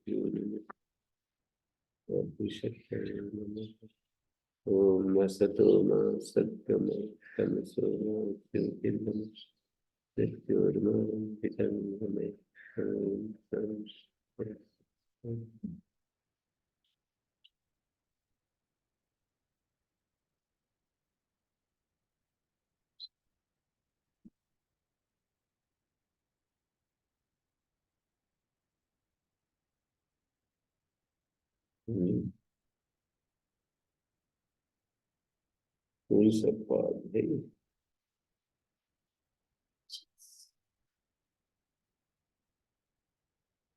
गुरुभ्यो नमः। ओम असतो मा सद्गमय तमसो मा ज्योतिर्गमय मृत्योर्मा विद्महे ओम शांति। फूल सब पौधे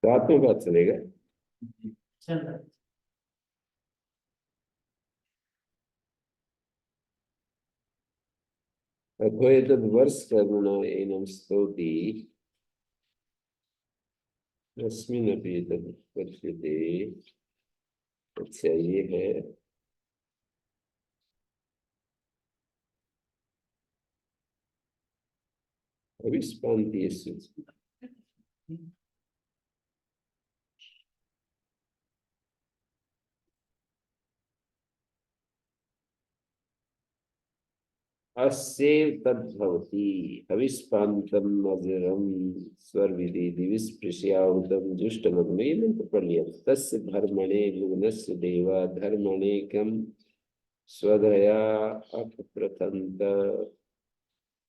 रात में बात चलेगा। चल रहा है। अद्वैतवर्ष करुणा एनम स्तौति अस्मिन्नपि तद्पश्यते। अच्छा ये है अविस्पान्तीय सूत्र। अस्येव तद्भवति अविस्पान्तम् अजरं स्वर्विधि दिविस्पृश्याहुतं जुष्टमग्नो। ये मंत्र पढ़ लिया। तस्य धर्मणे लुग्नस्य देवा धर्मणेकं स्वदया अपप्रथन्त।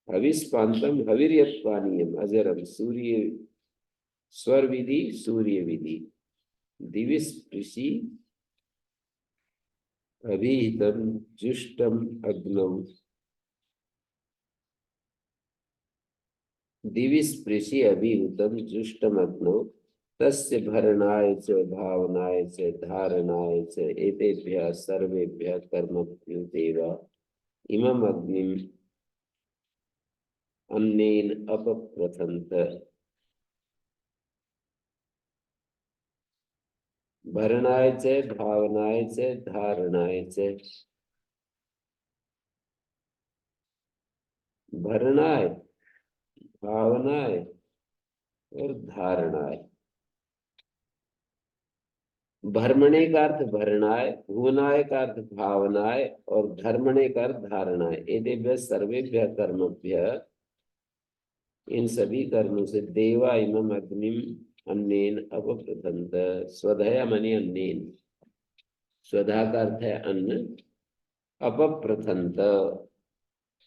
हविस्पान्तम हविर्यत्पानीयम अजरम सूर्य स्वर्विधि सूर्य विधि दिविस्पृशि अभिहितं जुष्टम अग्नौ। दिविस्पृशि अभिहुतं जुष्टमग्नौ तस्य भरणाय च भावनाय च धारणाय च एतेभ्यः सर्वेभ्यः कर्मभ्यो देवा इमम् अग्निम् अन्नेन अपप्रथन्त। भरणाय च भावनाय च धारणाय च। भरणाय भावनाय और धारणाय। भरमणे का अर्थ भरणाय, भुवनाय का अर्थ भावनाय और धर्मणे का अर्थ धारणाय। एतेभ्यः सर्वेभ्यः कर्मभ्यः इन सभी कर्मों से देवा इमम अग्निम अन्नेन अपप्रथन्त। स्वधया मने अन्नेन। स्वधा का अर्थ है अन्न। अपप्रथन्त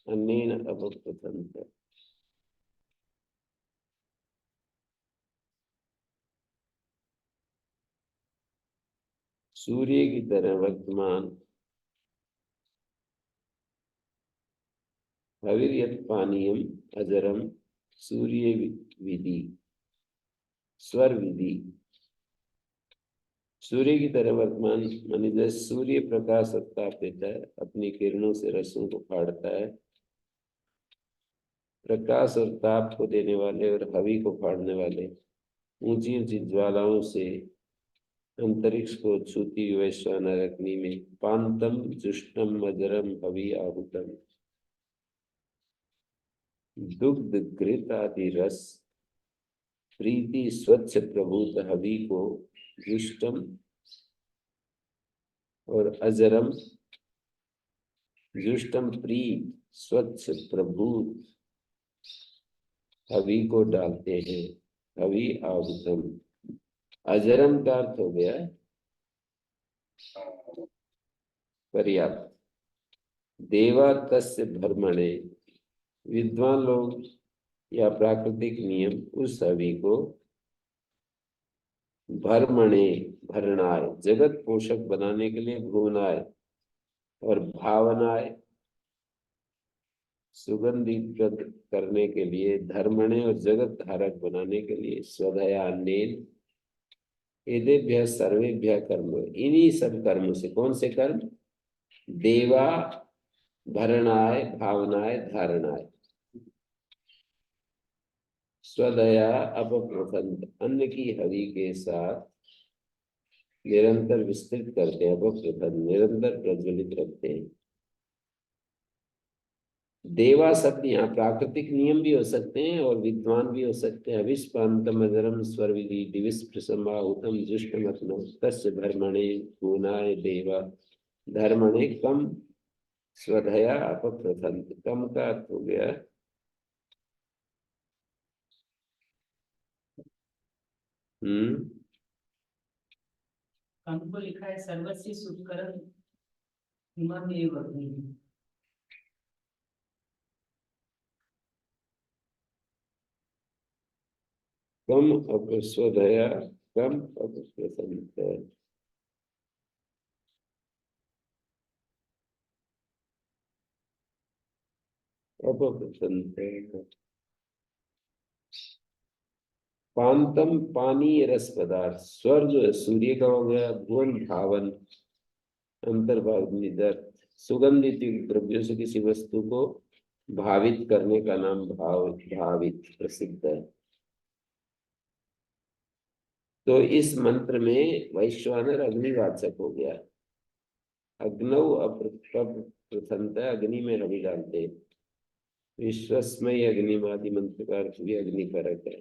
अन्नेन अपप्रथन्त। सूर्य की तरह वर्तमान हविर्यत् पानीयम अजरम सूर्य विधि स्वर विधि। सूर्य की तरह वर्तमान मानी जैसे सूर्य प्रकाश ताप देता है, अपनी किरणों से रसों को फाड़ता है। प्रकाश और ताप को देने वाले और हवि को फाड़ने वाले ऊंची ऊंची ज्वालाओं से अंतरिक्ष को छूती वैश्वानर अग्नि में पांतम जुष्टम अजरम हवि आहुतम। दुग्ध घृत आदि रस प्रीति स्वच्छ प्रभुत हवि को जुष्टम और अजरम जुष्टम प्रीत स्वच्छ प्रभुत हवि को डालते हैं। हवि आहुतम। अजरम का अर्थ हो गया पर्याप्त। देवा तस्य भरमणे विद्वान लोग या प्राकृतिक नियम उस हवि को भरमणे भरणाय जगत पोषक बनाने के लिए भुवनाय और भावनाय सुगंधित करने के लिए धर्मणे और जगत धारक बनाने के लिए स्वधया अन्नेन एतेभ्यः सर्वेभ्यः कर्म। इन्हीं सब कर्म से कौन से कर्म? देवा भरणाय भावनाय धारणाय स्वदया अपप्रथन्त अन्न की हवि के साथ निरंतर विस्तृत करते हैं। अपप्रथन्त निरंतर प्रज्वलित रखते हैं। देवा शब्द यहाँ प्राकृतिक नियम भी हो सकते हैं और विद्वान भी हो सकते हैं। अविष्पान्तम अजरम स्वरविधि दिविश प्रसमाहुतम जुष्टमतनो तस्य भर्मणे गुणाय देवा धर्मणे कम स्वधया अपप्रथंत। कम का अर्थ हो गया हमको लिखा है सर्वस्व सुखकरम इमम एव अग्नि। कम अपस्वधया कम अपप्रथंत। अपप्रथंत पांतम पानी रस पदार्थ। स्वर जो है सूर्य का हो गया। भुवन भावन अंतर्भाव निदर। सुगंधित द्रव्यों से किसी वस्तु को भावित करने का नाम भावित प्रसिद्ध है। तो इस मंत्र में वैश्वानर अग्निवाचक हो गया। अग्नौ प्रथमतः अग्नि में हवि डालते। विश्वस्मय अग्निमादि मंत्र का अर्थ भी अग्नि परक है।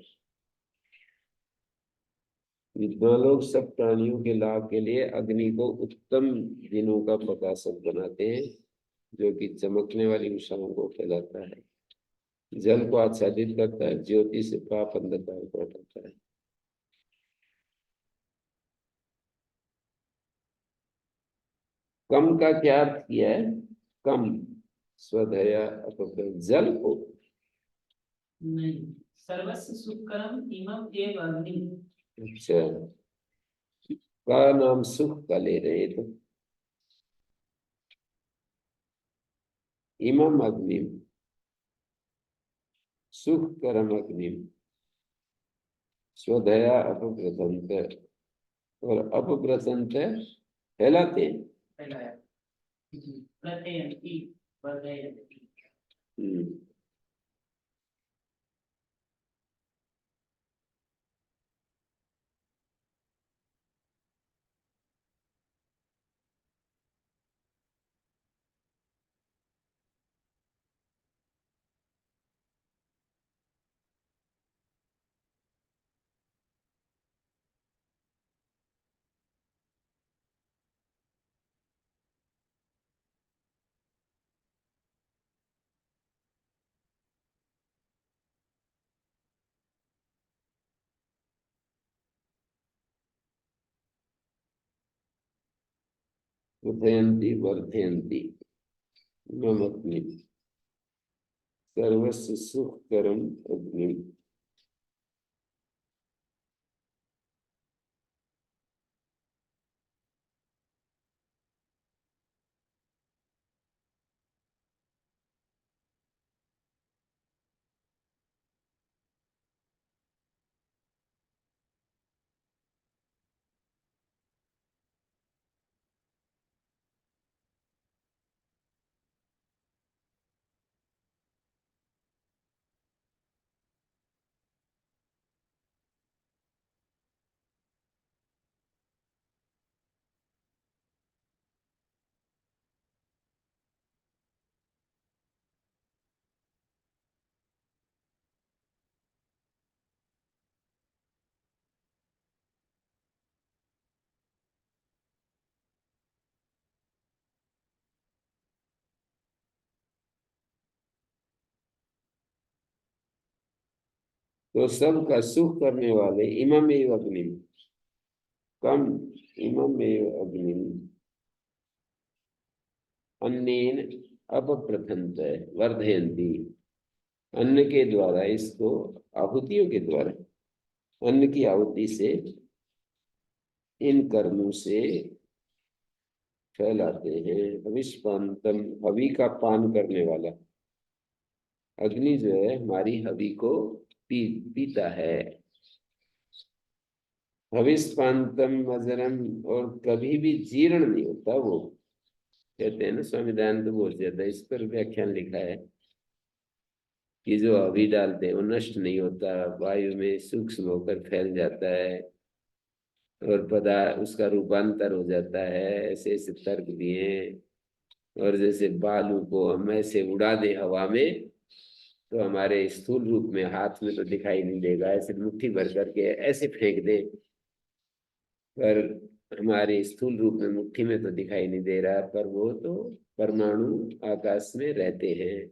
विद्वान लोग सब प्राणियों के लाभ के लिए अग्नि को उत्तम दिनों का प्रकाशक बनाते हैं, जो कि चमकने वाली उषाओं को फैलाता है, जल को आच्छादित करता है, ज्योति से पाप अंधकार को हटाता है। कम का क्या अर्थ किया है? कम स्वधया अपव्रत जल को नहीं, सर्वस्व सुखकरम इमम एव अग्नि। अच्छा, का नाम सुख का ले रहे तो इमम अग्नि सुख करम अग्नि स्वधया अपव्रतंत। और अपव्रतंत फैलाते हैं। फैलाया प्रत्ययंती वर्धयन्ति। हम्म। उदयंती वर्धयंती मम अग्नि सर्वस्व सुख करम अग्नि। तो सबका सुख करने वाले इमम एव अग्नि कम इमम एव अग्नि अन्नेन अपप्रथंत वर्धयंती। अन्न के द्वारा इसको आहुतियों के द्वारा अन्न की आहुति से इन कर्मों से फैलाते हैं। हविष्पान्तम हवि का पान करने वाला अग्नि जो है हमारी हवि को पीता है। हविष्पान्तम अजरम और कभी भी जीर्ण नहीं होता। वो कहते हैं ना, स्वामी दयानंद बोल जाता है, इस पर व्याख्यान लिखा है कि जो हवि डालते हैं वो नष्ट नहीं होता, वायु में सूक्ष्म होकर फैल जाता है और पदार्थ उसका रूपांतर हो जाता है। ऐसे ऐसे तर्क दिए। और जैसे बालू को हम ऐसे उड़ा दे हवा में तो हमारे स्थूल रूप में हाथ में तो दिखाई नहीं देगा, ऐसे मुट्ठी भर करके ऐसे फेंक दे पर हमारे स्थूल रूप में मुट्ठी में तो दिखाई नहीं दे रहा, पर वो तो परमाणु आकाश में रहते हैं,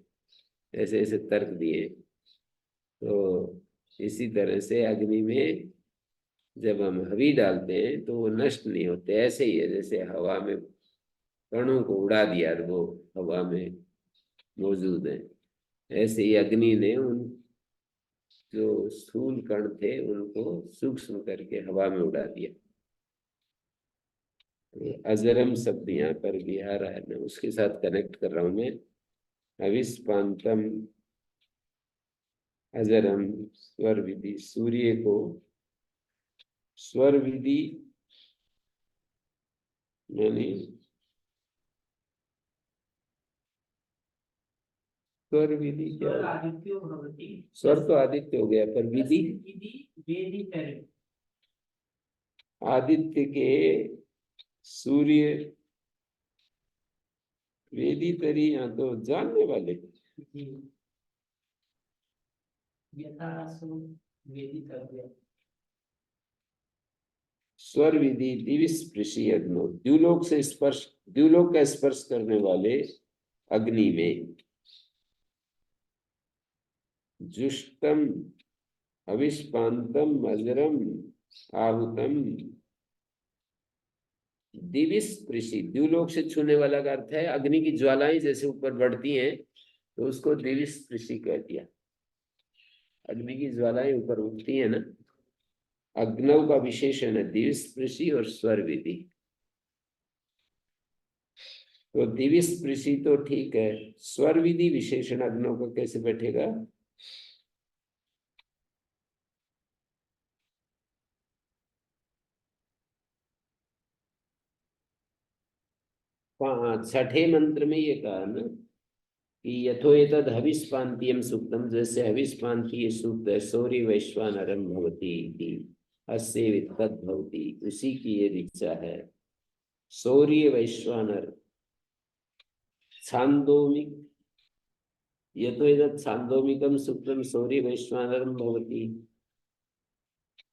ऐसे ऐसे तर्क दिए। तो इसी तरह से अग्नि में जब हम हवी डालते हैं तो वो नष्ट नहीं होते, ऐसे ही है जैसे हवा में कणों को उड़ा दिया और वो हवा में मौजूद है। ऐसे ही अग्नि ने उन जो स्थूल कण थे उनको सूक्ष्म करके हवा में उड़ा दिया। अजरम शब्द यहाँ पर भी आ रहा है, मैं उसके साथ कनेक्ट कर रहा हूं मैं। अविस्पांतम अजरम स्वर विधि, सूर्य को स्वर विधि यानी स्वर विधि क्या स्वर है? आदित्यो भवति। स्वर तो आदित्य हो गया, पर विधि विधि वेदी करे। आदित्य के सूर्य वेदी तरी, यहाँ तो जानने वाले। जी। यथा सो वेदी कर्तव्य। स्वर विधि दिविस्पृशी अग्नो, द्युलोक से स्पर्श, द्युलोक का स्पर्श करने वाले अग्नि में जुष्टम अविष्पांतम अजरम आहुतम दिविस्पृशी, द्युलोक से छूने वाला का अर्थ है अग्नि की ज्वालाएं जैसे ऊपर बढ़ती हैं तो उसको दिविस्पृशी कह दिया। अग्नि की ज्वालाएं ऊपर उठती है ना, अग्नव का विशेषण है दिविस्पृशी और स्वर विधि। तो दिविस्पृशी तो ठीक है, स्वर विधि विशेषण अग्नव का कैसे बैठेगा? छठे मंत्र में ये कहा ना कि यथोएतद् हविष्पान्तियम सूक्तम, जैसे हविष्पान्तीय सूक्त है सौर्य वैश्वानरम भवति इति अस्य वित्तद् भवति, उसी की ये दीक्षा है। सौर्य वैश्वानर छांदोमिक, यथोएतद् छांदोमिकम सूक्तम सौर्य वैश्वानरम भवति।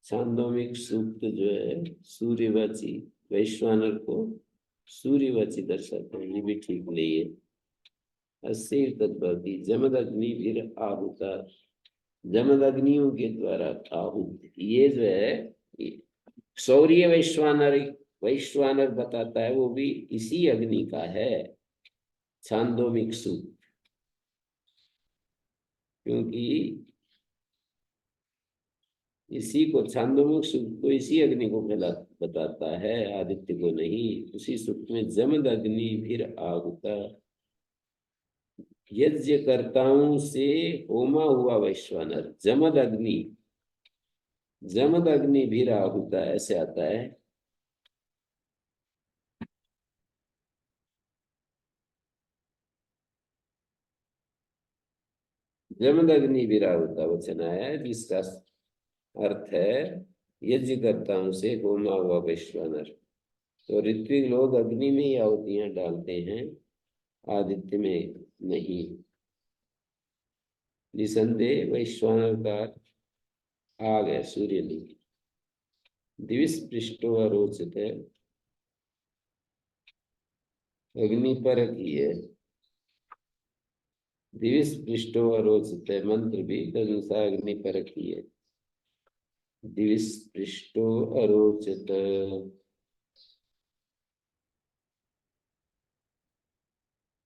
छांदोमिक सूक्त जो है सूर्यवाची वैश्वानर को सूर्यवाची दर्शाते हैं, ये भी ठीक नहीं है। अस्से तद्भवति जमद अग्नि फिर आहुता, जमद अग्नियों के द्वारा आहूत, ये जो है सौर्य वैश्वानर, वैश्वानर बताता है वो भी इसी अग्नि का है छांदोमिक सूक्त, क्योंकि इसी को छांदोमिक सूक्त को इसी अग्नि को बताता है, आदित्य को नहीं। उसी सूक्त में जमद अग्नि फिर आहुता, यज्ञ कर्ताओं से होमा हुआ वैश्वानर, जमद अग्नि, जमद अग्नि भी आहुता ऐसे आता है। जमद अग्नि भी आहुता वचन आया है जिसका अर्थ है यज्ञ कर्ताओं से होमा हुआ वैश्वानर। तो ऋत्विक लोग अग्नि में ही आहुतियां डालते हैं, आदित्य में नहीं। निसंदेह वैश्वानर का आग है, सूर्य नहीं। दिविस पृष्ठो अरोचित है, अग्नि पर ही है। दिविस पृष्ठो अरोचित है मंत्र भी तदनुसार अग्नि पर ही है। दिविस पृष्ठो अरोचित,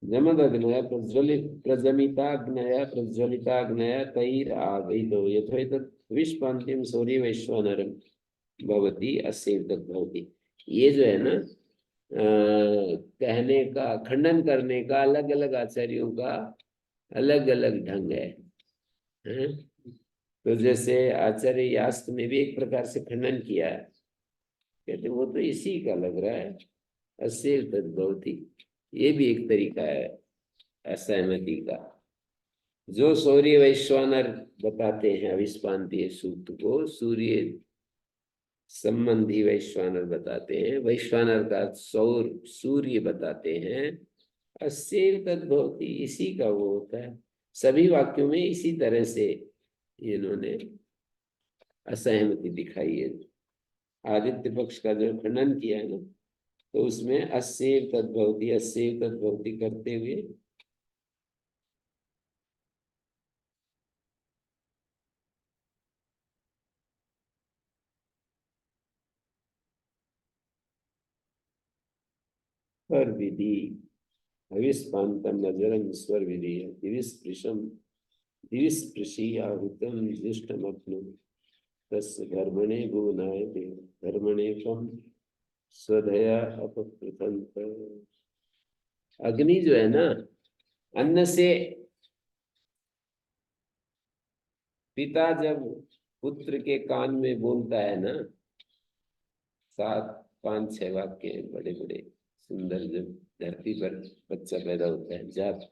जमदग्नय प्रज्वलित प्रजमिताग्नय प्रज्वलिताग्नय तैर आगइतो यथोएतत् विश्वान्तिम सौर्य वैश्वानरम भवति अस्य भवति। ये जो है ना कहने का, खंडन करने का अलग अलग आचार्यों का अलग अलग ढंग है, हैं? तो जैसे आचार्य यास्क ने भी एक प्रकार से खंडन किया है, कहते वो तो इसी का लग रहा है अस्य भवति, ये भी एक तरीका है असहमति का। जो सौर्य वैश्वानर बताते हैं अविस्पांतीय सूक्त को सूर्य संबंधी वैश्वानर बताते हैं, वैश्वानर का सौर सूर्य बताते हैं, अस्यैव तद्भवति, इसी का वो होता है। सभी वाक्यों में इसी तरह से इन्होंने असहमति दिखाई है। आदित्य पक्ष का जो खंडन किया है ना, तो उसमें अस्यैव तद्भवति करते हुए स्वर विधि, हविष्पान्तं अजरं स्वर विधि, दिविस्पृशि आहुतं जुष्टमग्नो तस्य धर्मणे भुवनाय देव धर्मणे कम स्वधया अपकृतंत। अग्नि जो है ना, अन्न से पिता जब पुत्र के कान में बोलता है ना, 7 5 6 वाक्य हैं बड़े बड़े सुंदर, जब धरती पर बच्चा पैदा होता है जात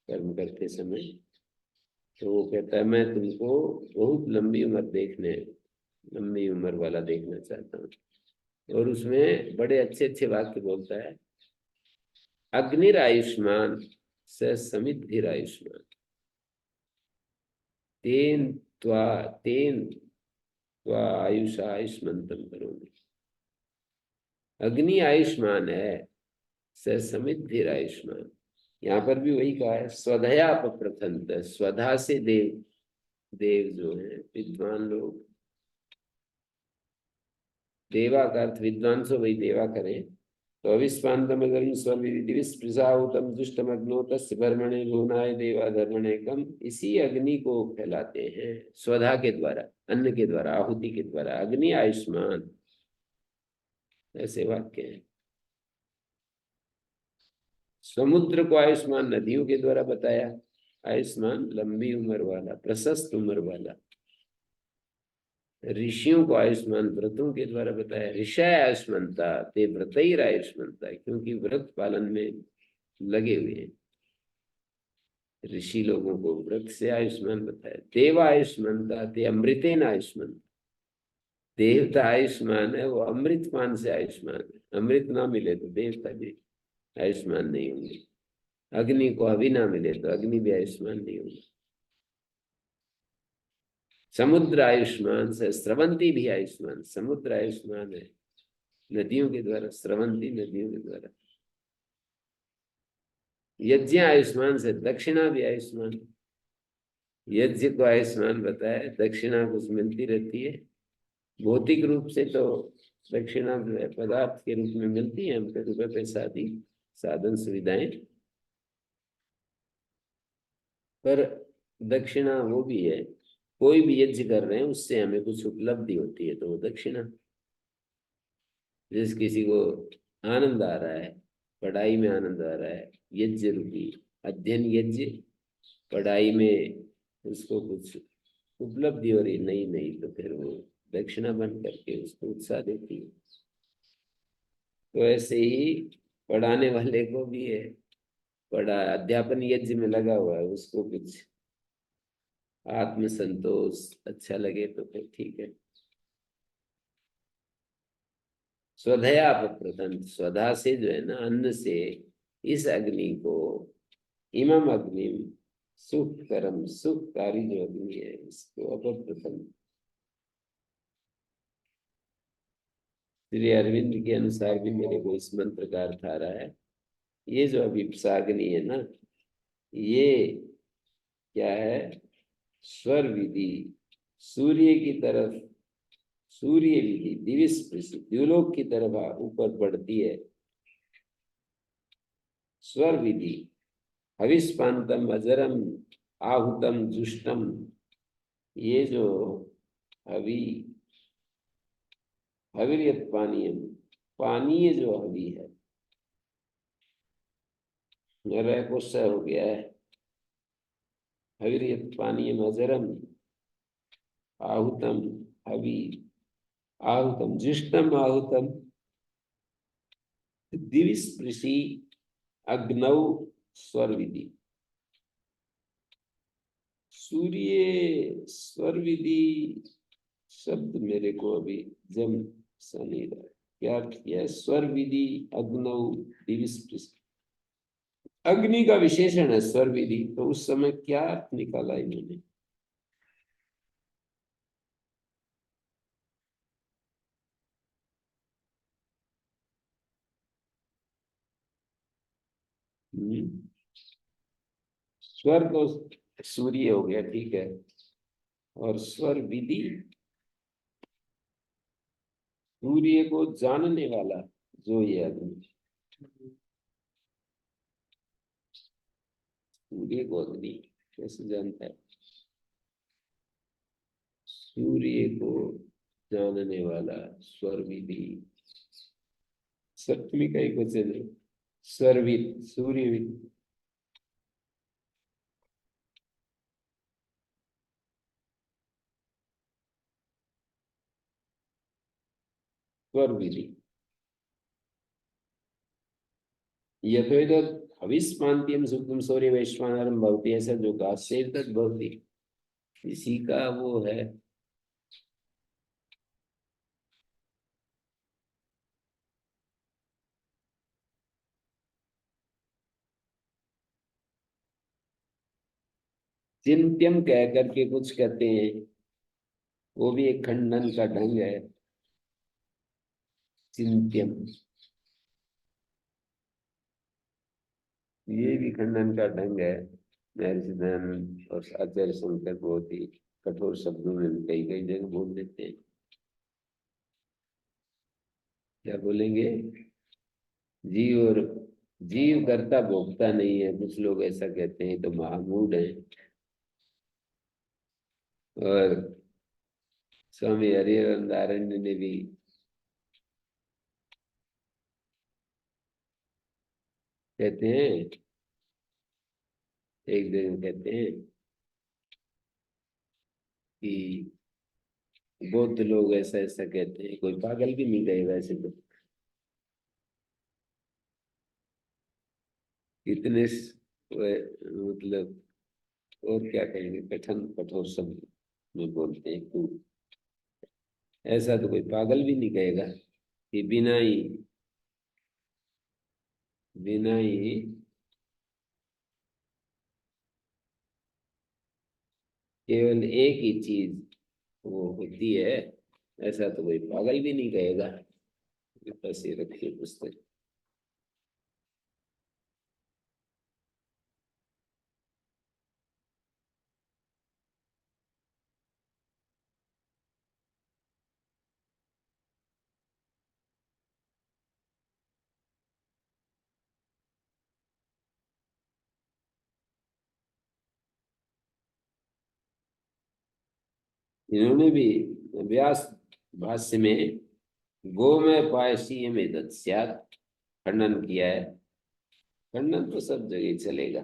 कर्म करते समय, तो वो कहता है मैं तुमको बहुत लंबी उम्र वाला देखना चाहता हूँ। और उसमें बड़े अच्छे अच्छे वाक्य बोलता है, अग्निरायुष्मान स समिद्धिरायुष्मान, तेन तेन त्वा आयुषा आयुष्मंतम करोमि। अग्नि आयुष्मान है, स समिद्धिरायुष्मान। यहाँ पर भी वही कहा है, स्वधया प्रथंत, स्वधा से देव, देव जो है विद्वान लोग, देवा का अर्थ विद्वान सो वही देवा करें। तो अविस्पान्तम अगरम स्वविदिविस्पृशाहुतम जुष्टमग्नो तस्य कर्मणे भुवनाय देवा धर्मणे कम, इसी अग्नि को फैलाते हैं स्वधा के द्वारा, अन्न के द्वारा, आहुति के द्वारा। अग्नि आयुष्मान, ऐसे वाक्य हैं। समुद्र को आयुष्मान नदियों के द्वारा बताया, आयुष्मान लंबी उम्र वाला, प्रशस्त उम्र वाला। ऋषियों को आयुष्मान व्रतों के द्वारा बताया, ऋषय आयुष्मानता ते व्रतैर आयुष्मानता, क्योंकि व्रत पालन में लगे हुए हैं। ऋषि लोगों को व्रत से आयुष्मान बताया। देव आयुष्मानता ते अमृतेन आयुष्मान, देवता आयुष्मान है, वो अमृत पान से आयुष्मान है। अमृत ना मिले तो देवता भी आयुष्मान नहीं होंगे, अग्नि को अभी ना मिले तो अग्नि भी आयुष्मान नहीं होंगे। समुद्र आयुष्मान से स्रवंती भी आयुष्मान, समुद्र आयुष्मान है नदियों के द्वारा, स्रवंती नदियों के द्वारा। यज्ञ आयुष्मान से दक्षिणा भी आयुष्मान, यज्ञ को आयुष्मान बताया, दक्षिणा कुछ मिलती रहती है। भौतिक रूप से तो दक्षिणा पदार्थ के रूप में मिलती है हमको, रुपये पैसा आदि साधन सुविधाएं, पर दक्षिणा वो भी है, कोई भी यज्ञ कर रहे हैं उससे हमें कुछ उपलब्धि होती है तो वो दक्षिणा। जिस किसी को आनंद आ रहा है, पढ़ाई में आनंद आ रहा है, यज्ञ रूपी अध्ययन यज्ञ, पढ़ाई में उसको कुछ उपलब्धि हो रही नहीं नहीं, तो फिर वो दक्षिणा बन करके उसको उत्साह देती है। तो ऐसे ही पढ़ाने वाले को भी है, पढ़ा अध्यापन यज्ञ में लगा हुआ है, उसको कुछ आत्म संतोष अच्छा लगे तो फिर ठीक है। स्वधया प्रथम, स्वधा से जो है ना, अन्न से, इस अग्नि को, इमम अग्नि, सुख कर्म सुखकारी जो अग्नि है इसको अपप्रथम। श्री अरविंद के अनुसार भी मेरे को इस मंत्र का अर्थ आ रहा है, ये जो अभिप्साग्नि है ना, ये क्या है, स्वर विधि, सूर्य की तरफ, सूर्य विधि दिविस द्युलोक की तरफ ऊपर बढ़ती है। स्वर विधि, हविष्पान्तम अजरम आहुतम जुष्टम, ये जो हवि, हविर्यत पानीयम, पानीय जो हवि है, मेरा क्वेश्चन हो गया है। हविर्यत पानीयम अजरम आहुतम हवि आहुतम जुष्टम आहुतम दिविस्पृशि अग्नौ स्वर विधि। सूर्य स्वर विधि शब्द मेरे को अभी जम सा नहीं रहा, क्या किया, स्वर विधि अग्नौ दिविस्पृशि, अग्नि का विशेषण है स्वर विधि, तो उस समय क्या अर्थ निकाला इन्होंने? हम्म, स्वर तो सूर्य हो गया, ठीक है, और स्वर विधि सूर्य को जानने वाला जो ये अग्नि, सूर्य को अग्नि कैसे जानता है? सूर्य को जानने वाला स्वर विधि, सप्तमी का ही क्वेश्चन है, स्वरविद सूर्यविद। स्वर विधि यथोदत हविष्मान्त्यम सुक्तम सूर्य वैश्वानरम भवति, ऐसा जो कहा शेर तक भवति, इसी का वो है। चिंत्यम कह करके कुछ कहते हैं, वो भी एक खंडन का ढंग है। चिंत्यम, ये भी खंडन का ढंग है। महर्षि दयानंद और आचार्य शंकर बहुत ही कठोर शब्दों में कई कई जगह बोल देते हैं। क्या बोलेंगे? जीव और जीव करता भोगता नहीं है, कुछ लोग ऐसा कहते हैं, तो महामूढ़ है। और स्वामी हरिहरानंद ने भी कहते हैं, एक दिन कहते हैं कि बौद्ध लोग ऐसा ऐसा कहते हैं, कोई पागल भी नहीं गए वैसे तो, इतने मतलब और क्या कहेंगे, कठिन कठोर शब्द में बोलते हैं तो, ऐसा तो कोई पागल भी नहीं कहेगा कि बिना ही केवल एक ही चीज वो होती है, ऐसा तो कोई पागल भी नहीं कहेगा। बस ये रखिए पुस्तक। इन्होंने भी व्यास भाष्य में गोमय पायसीयम एतत् स्यात् खंडन किया है। खंडन तो सब जगह चलेगा,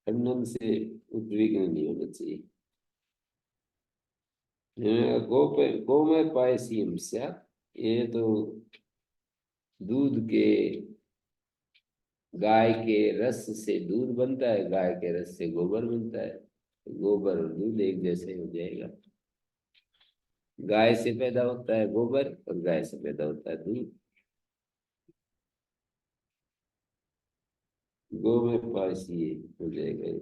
खंडन से उद्विग्न नहीं होना चाहिए। गोमय पायसीयम स्यात्, ये तो दूध के, गाय के रस से दूध बनता है, गाय के रस से गोबर बनता है, गोबर और दूध एक जैसे हो जाएगा। गाय से पैदा होता है गोबर और गाय से पैदा होता है दूध। गो में पास ये हो जाएगा।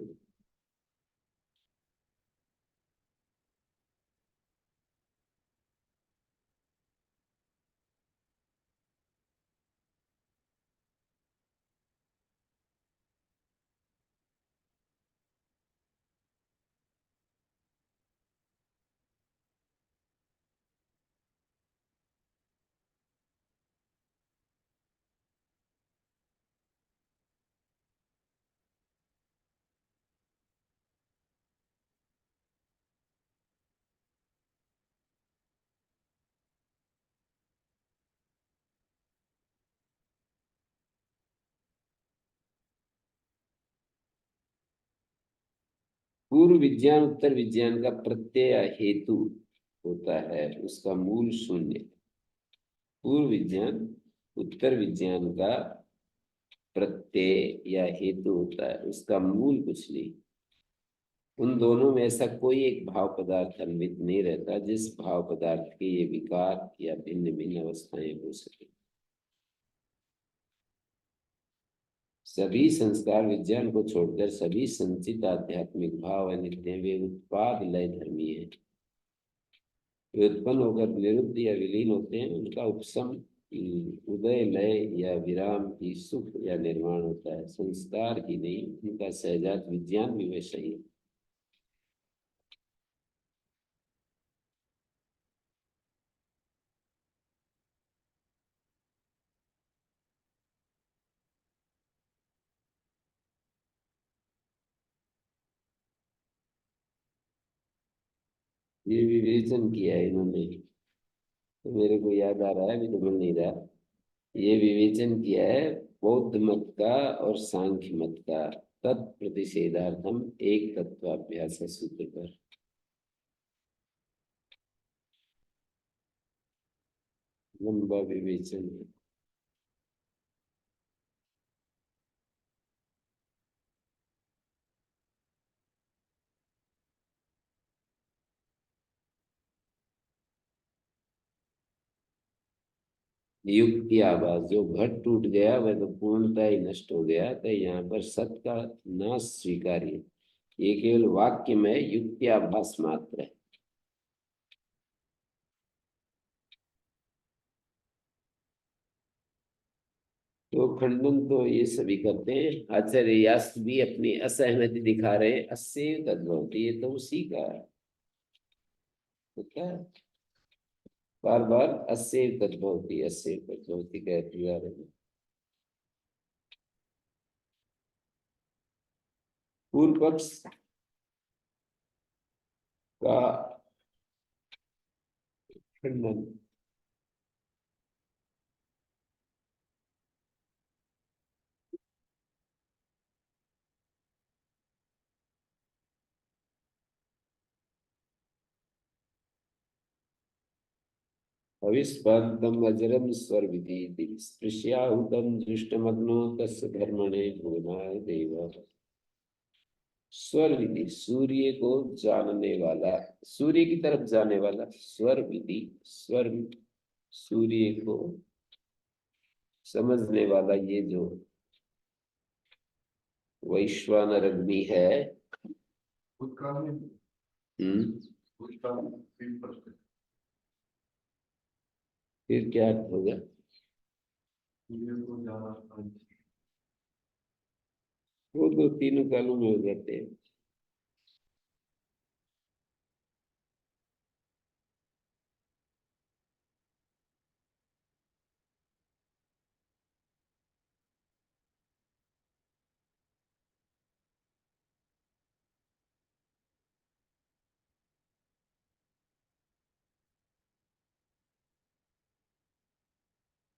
पूर्व विज्ञान उत्तर विज्ञान का प्रत्यय हेतु होता है, उसका मूल शून्य। पूर्व विज्ञान उत्तर विज्ञान का प्रत्यय या हेतु होता है, उसका मूल कुछ नहीं। उन दोनों में ऐसा कोई एक भाव पदार्थ अन्वित नहीं रहता जिस भाव पदार्थ के ये विकार या भिन्न भिन्न अवस्थाएं हो सके। सभी संस्कार विज्ञान को छोड़कर सभी संचित आध्यात्मिक भाव अनित्य हैं, वे उत्पाद लय धर्मी है। वे उत्पन्न होकर निरुद्ध या विलीन होते हैं, उनका उपशम उदय लय या विराम की सुख या निर्माण होता है, संस्कार की नहीं। उनका सहजात विज्ञान भी वैसा ही है। ये विवेचन किया है इन्होंने, तो मेरे को याद आ रहा है, अभी तो मिल नहीं रहा। ये विवेचन किया है बौद्ध मत का और सांख्य मत का, तत्प्रतिषेधार्थम एक तत्वाभ्यास सूत्र पर। लंबा विवेचन है। युक्ति आवाज, जो घट टूट गया वह तो पूर्णतः ही नष्ट हो गया, तो यहाँ पर सत का नाश स्वीकार्य। ये केवल वाक्य में युक्ति आभास मात्र है। तो खंडन तो ये सभी करते हैं। आचार्य यास्क भी अपनी असहमति दिखा रहे हैं, अस्य तद्भवति, ये तो उसी का है। तो क्या बार बार अस्य तद्भवति अस्य तद्भवति कहते जा रहे हैं। पूर्व पक्ष का खंडन। अविस्पन्दम् अजरम स्वर्विधि स्पृश्याहुतम दृष्टमग्नो तस्य धर्मणे भुवनाय देव। स्वर विधि, सूर्य को जानने वाला, सूर्य की तरफ जाने वाला। स्वर विधि, स्वर, सूर्य को समझने वाला ये जो वैश्वानर अग्नि है। फिर क्या अर्थ होगा? वो दो तीनों कालों में हो जाते हैं।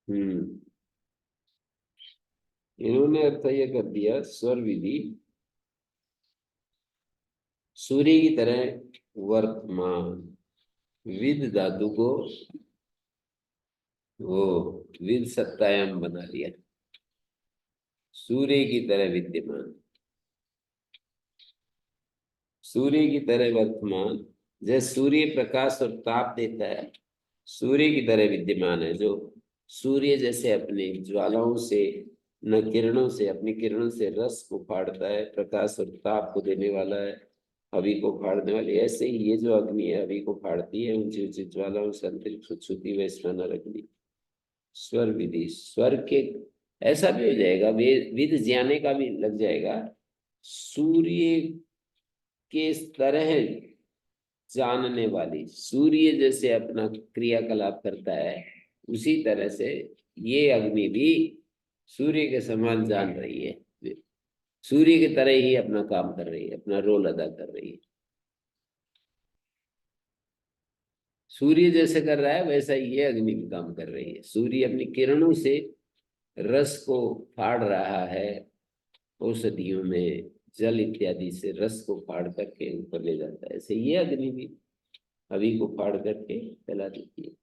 हम्म, इन्होंने अर्थ ये कर दिया, स्वर विधि सूर्य की तरह वर्तमान। विद धातु को वो विद सत्तायाम बना लिया, सूर्य की तरह विद्यमान, सूर्य की तरह वर्तमान। जैसे सूर्य प्रकाश और ताप देता है, सूर्य की तरह विद्यमान है। जो सूर्य जैसे अपनी ज्वालाओं से, न किरणों से, अपनी किरणों से रस को फाड़ता है, प्रकाश और ताप को देने वाला है, हवि को फाड़ने वाली, ऐसे ही ये जो अग्नि है हवि को फाड़ती है, ऊंची ऊंची ज्वालाओं से अंतरिक्ष को छूती हुई स्वर्णर अग्नि। स्वर विधि, स्वर के ऐसा भी हो जाएगा, विद जाने का भी लग जाएगा। सूर्य के तरह जानने वाली, सूर्य जैसे अपना क्रियाकलाप करता है उसी तरह से ये अग्नि भी सूर्य के समान जान रही है, सूर्य की तरह ही अपना काम कर रही है, अपना रोल अदा कर रही है। सूर्य जैसे कर रहा है वैसा ही ये अग्नि भी काम कर रही है। सूर्य अपनी किरणों से रस को फाड़ रहा है, औषधियों में जल इत्यादि से रस को फाड़ करके ऊपर ले जाता है, ऐसे ये अग्नि भी हवि को फाड़ करके फैला देती है।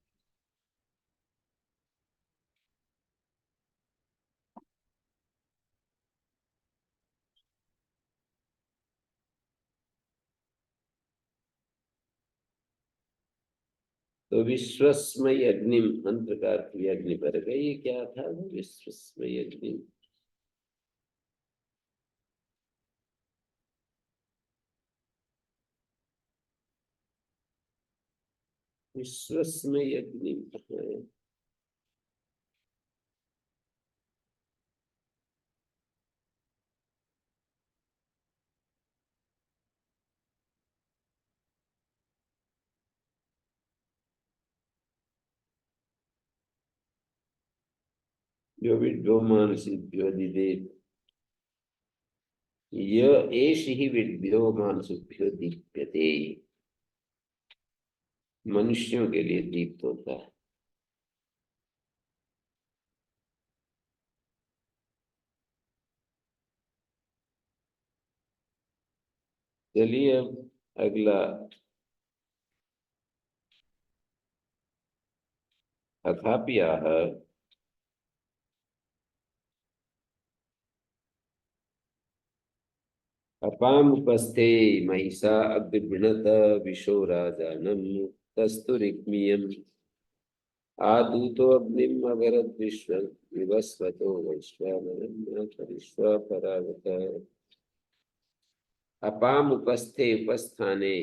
तो विश्वस्मय अग्नि मंत्र का अर्थ भी अग्नि पर है। ये क्या था वो विश्वस्मय अग्नि? विश्वस्मय अग्नि है। जो विद्योमान सिद्ध्यो दिदे, य एष ही विद्योमान सुभ्यो दीप्यते। मनुष्यों के लिए दीप्त होता है। चलिए अब अगला, अथापि आह अपामुपस्थे महिषा अग्निवृणत विशो राजानम् तस्तुरिग्मियम् आदूतो अग्निम् अगरद् विश्व विवस्वतो वैश्वानरम् परिश्वापरावत। अपामुपस्थे उपस्थाने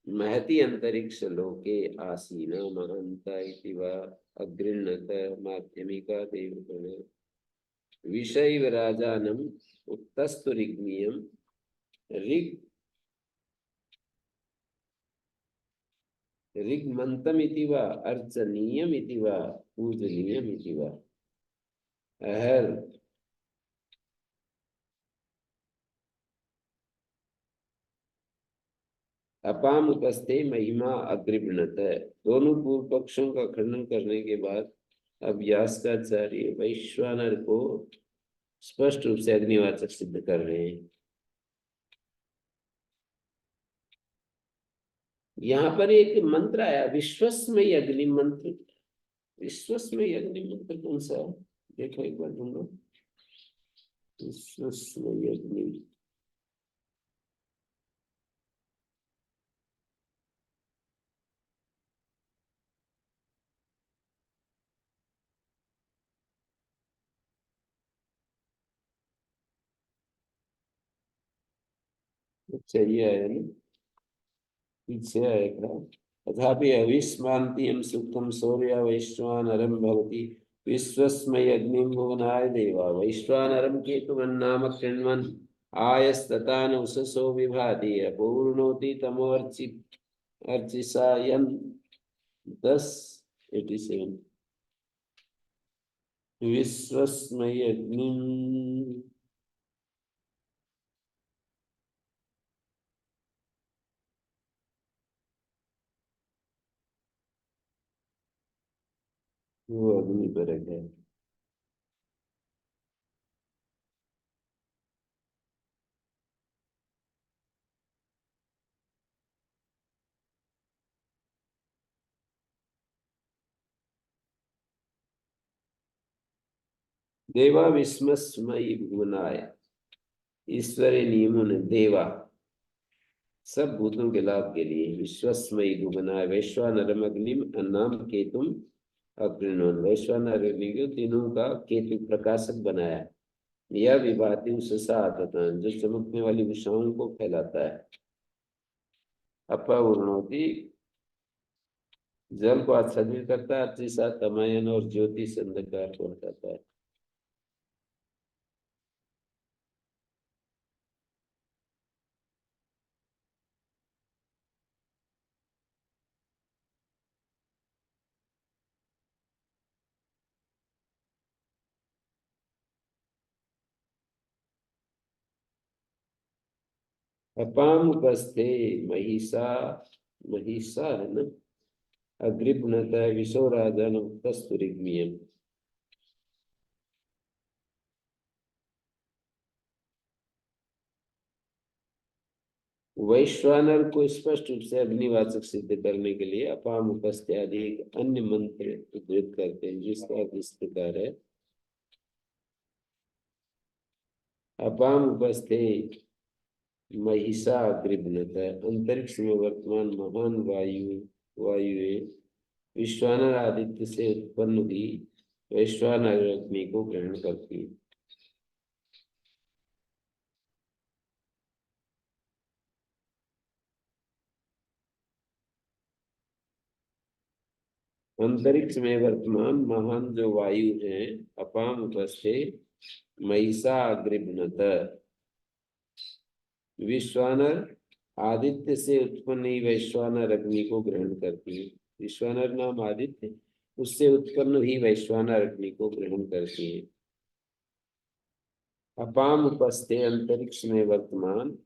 महति अंतरिक्ष लोके आसीना महान्ता इति वा अगृह्णत माध्यमिका देवगण विषैव राजानम् उत्तस्तुरिग्मियम् ऋग ऋग्मन्तमिति वा अर्चनीयमिति वा पूजनीयमिति वा अहर अपाम उपस्थे महिमा अग्रिवृणत है। दोनों पूर्व पक्षों का खंडन करने के बाद अब यास्काचार्य वैश्वानर को स्पष्ट रूप से अग्निवाचक सिद्ध कर रहे हैं। यहाँ पर एक मंत्र आया विश्वस्मय अग्नि मंत्र। विश्वस्मय अग्नि मंत्र कौन सा है? देखो एक बार ढूंढो। विश्वस्मय अग्नि, अच्छा ये आया ना, पीछे आएगा। अथापि अविस्मान्तियं सुखम शौर्य वैश्वानरं भवति विश्वस्मय अग्निं भुवनाय देवा वैश्वानरं केतुमन्नाम कृण्वन् आयस्ततान उषसो विभाति अपूर्णोति तमोर्चित अर्चिसा यन् 10:87 विश्वस्मय अग्निं। वो अग्नि पर है। देवा विस्मस्मयी भुवनाय, ईश्वरी नियमों ने देवा सब भूतों के लाभ के लिए विश्वस्मयी भुवनाय वैश्वानरम अग्निम अन्नाम केतुम अग्निनोन, वैश्वानर अग्नि को तीनों का केतु प्रकाशक बनाया। यह विभाति उषसा आता जो चमकने वाली विषाओं को फैलाता है। अपवर्णोति जल को आच्छादित करता है, अतिशा तमयन और ज्योति से अंधकार को हटाता है। अपाम उपस्थे महिषा, महिषा है ना, अग्रिपनत विशो राजन तस्तुरिग्मियम। वैश्वानर को स्पष्ट रूप से अग्निवाचक सिद्ध करने के लिए अपाम उपस्थ आदि एक अन्य मंत्र उद्धृत करते हैं जिसका अर्थ इस प्रकार है। अपाम उपस्थे महिषा अग्रिबनत, अंतरिक्ष में वर्तमान महान वायुए विश्वानर आदित्य से उत्पन्न हुई वैश्वानर अग्नि को ग्रहण करती है। अंतरिक्ष में वर्तमान महान जो वायु हैं, अपाम उपस्थे महिषा अग्रिभ्नत। विश्वानर आदित्य से उत्पन्न ही वैश्वानर अग्नि को ग्रहण करती है। विश्वानर नाम आदित्य, उससे उत्पन्न हुई वैश्वानर अग्नि को ग्रहण करती है। अपाम उपस्थे अंतरिक्ष में वर्तमान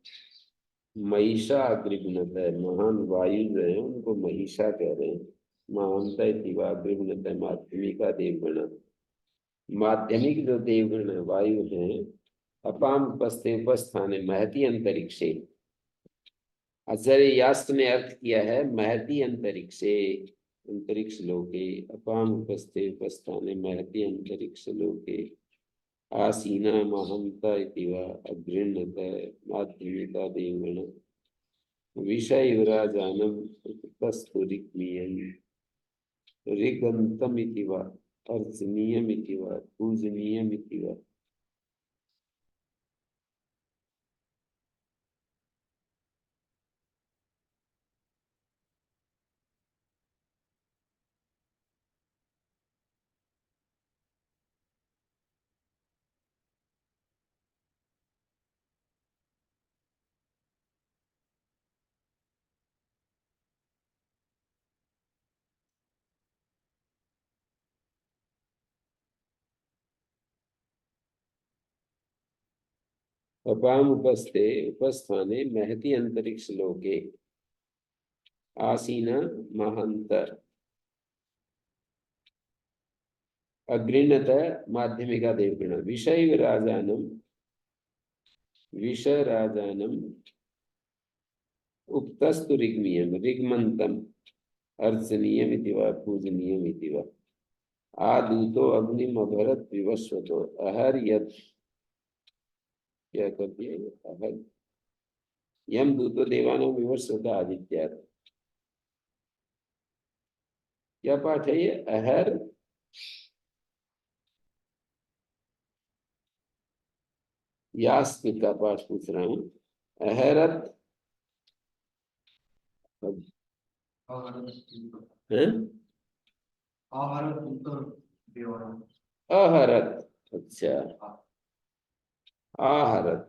महिषा अग्रिभ्नत है। महान वायु जो है उनको महिषा कह रहे हैं। महानता अग्रिभ्नत है माध्यमिका देवगण। माध्यमिक जो देवगण वायु हैं, अपाम उपस्थे उपस्थाने महती अंतरिक्षे। आचार्य यास्क ने अर्थ किया है महती अंतरिक्षे, अंतरिक्ष लोके। अपाम उपस्थे उपस्थाने महती अंतरिक्ष लोके आसीना महंता इति वा अगृह्णत माध्यमिका देवगण विषय युवराजानम उपतस्तुरिक्मीयं ऋगंतम इति वा अर्चनीयम इति वा पूजनीयम इति वा। अपाम उपस्थे उपस्थाने महती अंतरिक्ष लोके आसीना महंत अग्रिणत माध्यमिका देवगण विषय राजानम विषय राजानम उक्तस्तु ऋग्मीयम ऋग्मंतम अर्चनीयम इति वा पूजनीयम इति वा। आदूतो अग्निम अभरत विवस्वतो अहर यद, क्या कर दिया अहर, यम दूतो देवानो विवस्वत आदित्य। क्या पाठ है ये? अहर यास्क का पाठ पूछ रहा हूँ। अहरत है? अहरत, अच्छा आहरत।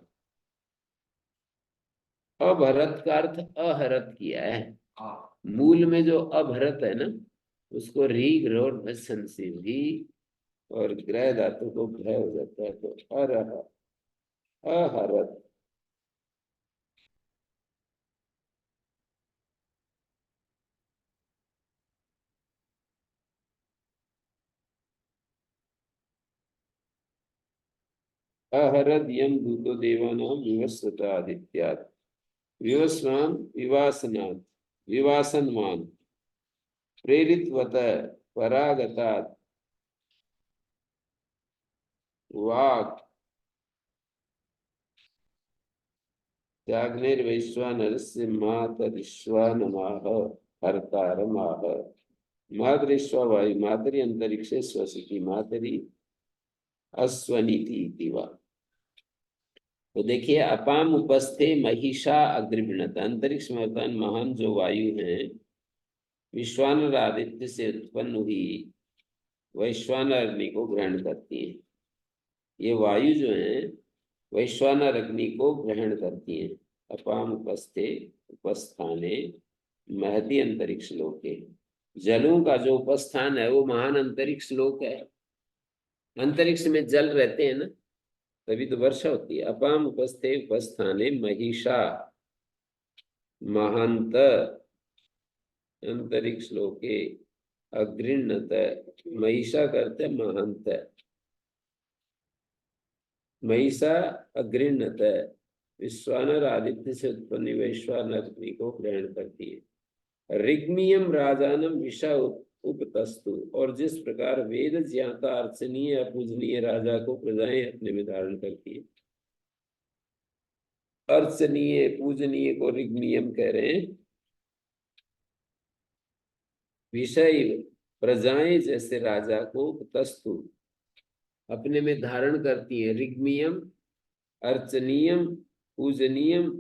अभरत का अर्थ अहरत किया है। मूल में जो अभरत है ना, उसको री ग्रोड से भी और ग्रह धातु को भय हो जाता है तो अरह अहरत। अहरद यम दूतो देवानां विवस्वत आदित्यात् विवस्वान विवासनात् विवासनवान प्रेरितवत परागतात् वाक् जाग्नेर्वैश्वानरस्य मातरिश्वानमाह हर्तारमाह। मातरिश्वा वायु मातरि अंतरिक्षे स्वसिति मातरि अश्वनीति इति वा। तो देखिए अपाम उपस्थे महिषा अग्रिभ्नत। अंतरिक्ष में वर्तमान महान जो वायु है विश्वानर आदित्य से उत्पन्न हुई वैश्वानर अग्नि को ग्रहण करती है। ये वायु जो है वैश्वानर अग्नि को ग्रहण करती है। अपाम उपस्थे उपस्थाने महती अंतरिक्ष लोके। जलों का जो उपस्थान है वो महान अंतरिक्ष लोक है। अंतरिक्ष में जल रहते हैं ना, तभी तो वर्षा होती है। अपाम उपस्थे उपस्थाने महिषा महांत अंतरिक्ष लोके अग्रिणत। महिषा करते महांत, महिषा अग्रिणत विश्वानर आदित्य से उत्पन्न वैश्वानर अग्नि को ग्रहण करती है। ऋग्मीयम राजानम विषा उपतस्तु। और जिस प्रकार वेद ज्ञाता अर्चनीय अपूजनीय राजा को प्रजाएं अपने में धारण करती है, अर्चनीय पूजनीय को ऋग्मीयम कह रहे हैं। विषय प्रजाएं जैसे राजा को उपतस्तु अपने में धारण करती है। ऋग्मीयम अर्चनीयम पूजनीयम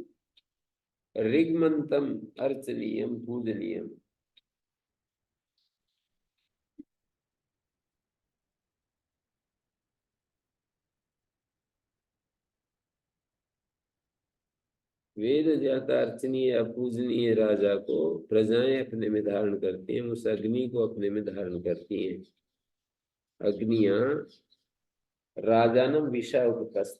ऋग्मंतम अर्चनीयम पूजनीयम। वेद ज्ञाता अर्चनीय अपूजनीय राजा को प्रजाएं अपने में धारण करती हैं, उस अग्नि को अपने में धारण करती हैं। अग्नियां राजानम विषा उपकस्त।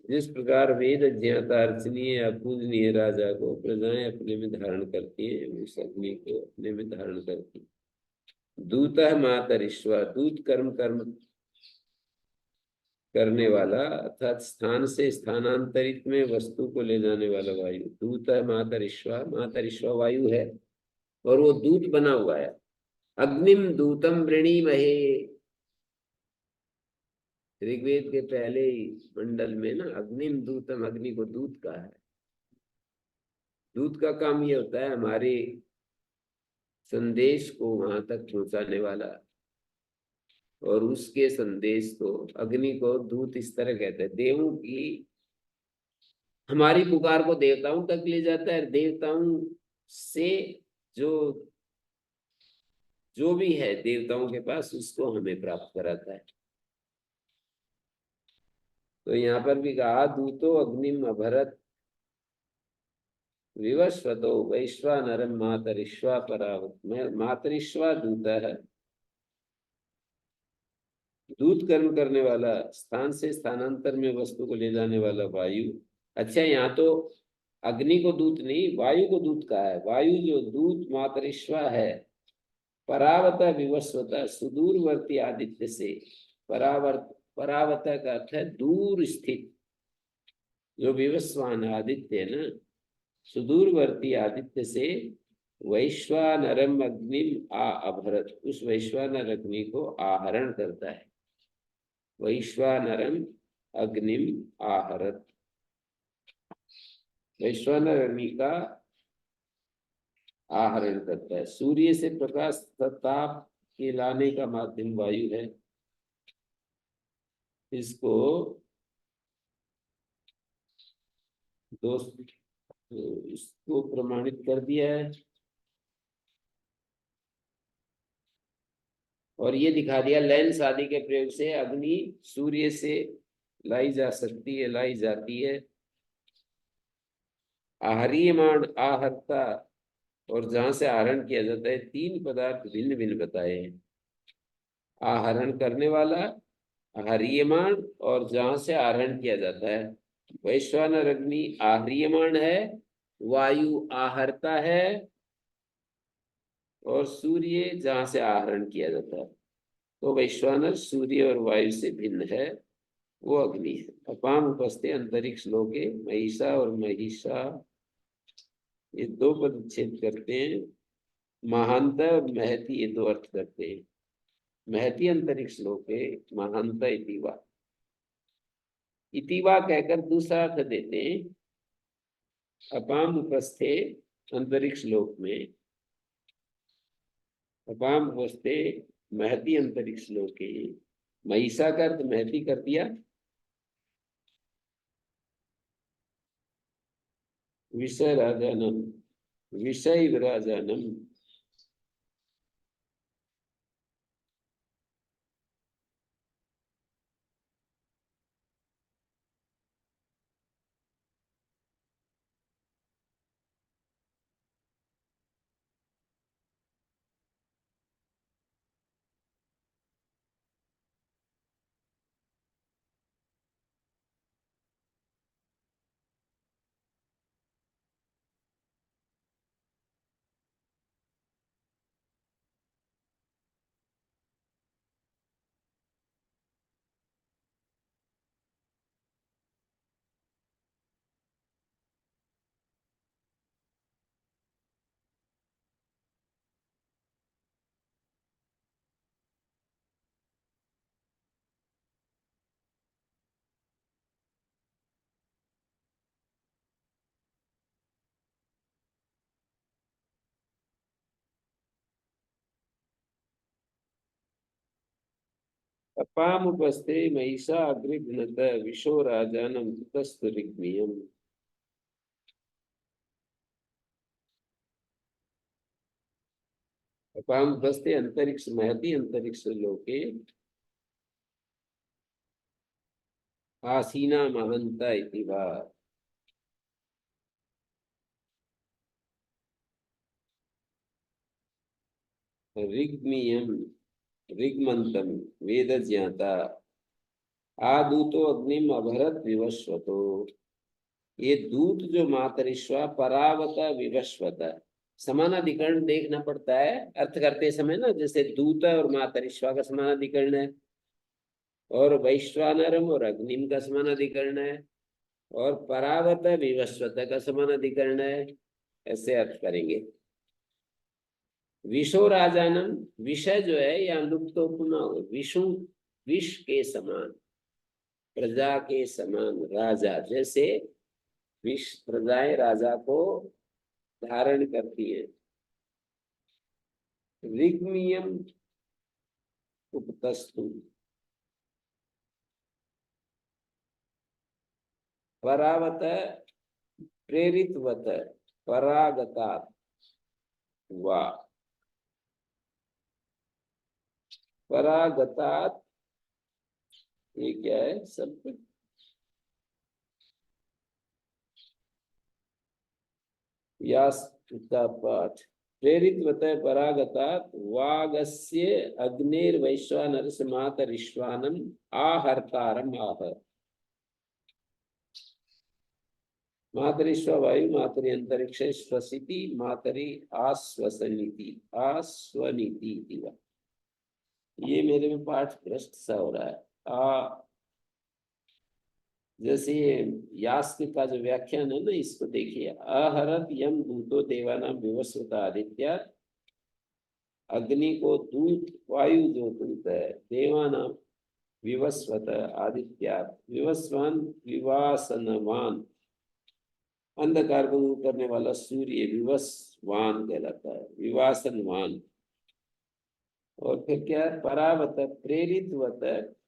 जिस प्रकार वेद ज्ञाता अर्चनीय अपूजनीय राजा को प्रजाएं अपने में धारण करती हैं, उस अग्नि को अपने में धारण करती हैं। दूतः मातरिश्वा, दूत कर्म कर्म करने वाला अर्थात स्थान से स्थानांतरित में वस्तु को ले जाने वाला वायु। दूतः मातरिश्वा, मातरिश्वा वायु है और वो दूत बना हुआ है। अग्निम दूतम वृणीमहे, ऋग्वेद के पहले ही मंडल में ना अग्निम दूतम, अग्नि को दूत कहा है। दूत का काम ये होता है हमारे संदेश को वहां तक पहुंचाने वाला, और उसके संदेश को, अग्नि को दूत इस तरह कहते हैं। देवों की, हमारी पुकार को देवताओं तक ले जाता है, देवताओं से जो जो भी है देवताओं के पास, उसको हमें प्राप्त कराता है। तो यहाँ पर भी कहा दूतो अग्निम अभरत विवस्वतो वैश्वानरम मातरिश्वा परावत। मातरिश्वा दूत है, दूत कर्म करने वाला, स्थान से स्थानांतर में वस्तु को ले जाने वाला वायु। अच्छा, यहाँ तो अग्नि को दूत नहीं, वायु को दूत कहा है। वायु जो दूत मातरिश्वा है, परावत विवस्वत, सुदूरवर्ती आदित्य से। परावत का अर्थ है दूर स्थित। जो विवस्वान आदित्य है ना, सुदूरवर्ती आदित्य से वैश्वानरम अग्निम आ अभरत, उस वैश्वानर अग्नि को आहरण करता है। वैश्वानरम अग्निम आहरत, वैश्वानर अग्नि का आहरण करता है। सूर्य से प्रकाश ताप के लाने का माध्यम वायु है। इसको दोस्त इसको प्रमाणित कर दिया है और ये दिखा दिया लेंस आदि के प्रयोग से अग्नि सूर्य से लाई जा सकती है, लाई जाती है। आहरीयमाण, आहर्ता, और जहां से आहरण किया जाता है, तीन पदार्थ भिन्न भिन्न बताए हैं। आहरण करने वाला, आहरीयमाण, और जहां से आहरण किया जाता है। वैश्वानर अग्नि आहरीयमाण है, वायु आहरता है, और सूर्य जहां से आहरण किया जाता है। तो वैश्वानर सूर्य और वायु से भिन्न है, वो अग्नि है। अपाम उपस्थे अंतरिक्ष लोके, महिषा और महिषा, ये दो पद छेद करते हैं। महांत महती, ये दो अर्थ करते हैं। महती अंतरिक्ष लोके, महांत इतिवा। इतिवा कहकर दूसरा अर्थ देते हैं। अपाम उपस्थे अंतरिक्ष लोक में, अपाम उपस्थे महती अंतरिक्ष लोके, महिषा का अर्थ महती कर दिया। विषय राजानम, विषय विराजानम, अपाम उपस्थे महिषा अग्रिघ्नत विशो राजानम ततस्तुरिग्मियम। अपाम उपस्थे अंतरिक्ष महती अंतरिक्ष लोके, आसीना महंता इति वा। ऋग्मियम ऋग्मंतम वेद ज्ञाता आदूतो अग्निम अभरत विवस्वतो। ये दूत जो मातरिश्वा परावत विवस्वत, समानाधिकरण देखना पड़ता है अर्थ करते समय ना, जैसे दूत और मातरिश्वा का समानाधिकरण है, और वैश्वानरम और अग्निम का समानाधिकरण है, और परावत विवस्वत का समानाधिकरण है। ऐसे अर्थ करेंगे। विषो राजानम, विषय जो है या लुप्तोपमा, विषु विष के समान, प्रजा के समान, राजा जैसे विष प्रजाएं राजा को धारण करती है। ऋग्मियम उपतस्तु, परावत प्रेरितवत, परागता वा, परागतात, ये क्या है शब्द? व्यास का पाठ। प्रेरितवत परागतात वागस्य अग्निर्वैश्वानरस्य मातरिश्वानम आहर्तारम आह। मातरिश्वा वायु, मातरि अंतरिक्ष, श्वसिति, मातरि आश्वसनीति, आस्वनीति। ये मेरे में पाठ भ्रष्ट सा हो रहा है। जैसे यास्क का जो व्याख्यान है ना, इसको देखिए। आहरत यम दूतो देवानाम विवस्वत आदित्य, अग्नि को दूत, वायु जो दूत है, देवानाम विवस्वत आदित्य, विवस्वान विवासनवान, अंधकार को दूर करने वाला सूर्य विवस्वान कहलाता है, विवासनवान। और फिर क्या है? परावत प्रेरितवत,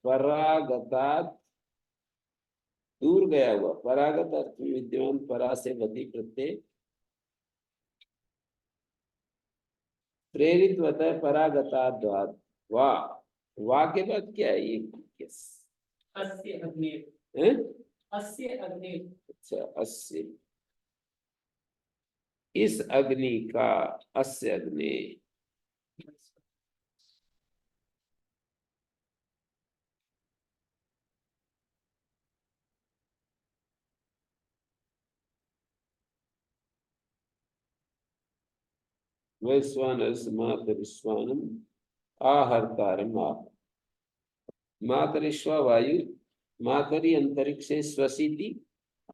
परागतात दूर गया हुआ, परागत अर्थ में विद्यमान, परा से वती प्रत्यय, प्रेरितवत परागतात वा के बाद क्या है ये? अस्य अग्नि, हैं? अस्य अग्नि। अच्छा, अस्य, इस अग्नि का, अस्य अग्नि। वैश्वानरस्य मातरिश्वानम आहर्तारम आह। मातरिश्वा वायु, मातरि अंतरिक्षे श्वसिति,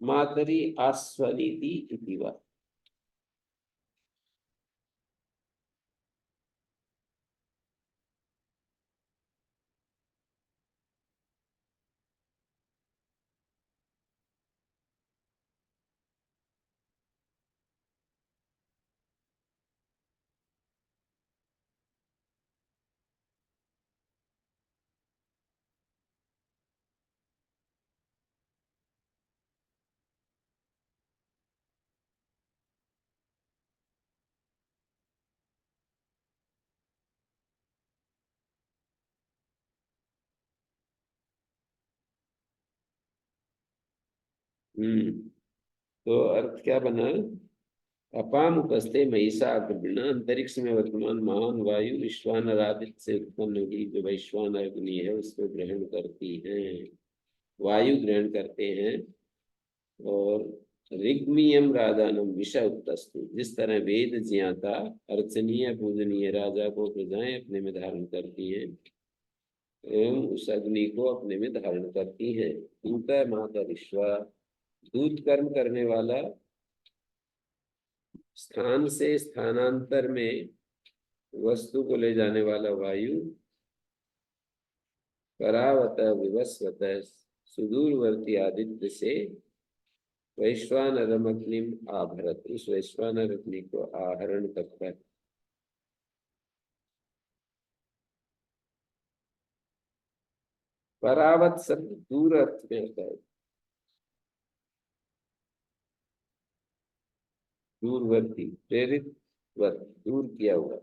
मातरि आस्वनीति इति वा। तो अर्थ क्या बना? अपाम उपस्थे महिषा अग्निण, अंतरिक्ष में वर्तमान महान वायु विश्वानर आदित्य से उत्पन्न हुई जो वैश्वानर अग्नि है उसको ग्रहण करती हैं, वायु ग्रहण करते हैं। और ऋग्मियम राजानम विषय उपतस्तु, जिस तरह वेद ज्ञाता अर्चनीय पूजनीय राजा को प्रजाएं अपने में धारण करती हैं, एवं उस अग्नि को अपने में धारण करती हैं। दूत मातरिश्वा, दूत कर्म करने वाला, स्थान से स्थानांतर में वस्तु को ले जाने वाला वायु, परावत विवस्वत सुदूरवर्ती आदित्य से वैश्वानरम अग्निम आभरत, उस वैश्वानर अग्नि को आहरण करता है। परावत शब्द दूर अर्थ में होता है, दूरवर्ती, प्रेरित वर, दूर किया हुआ।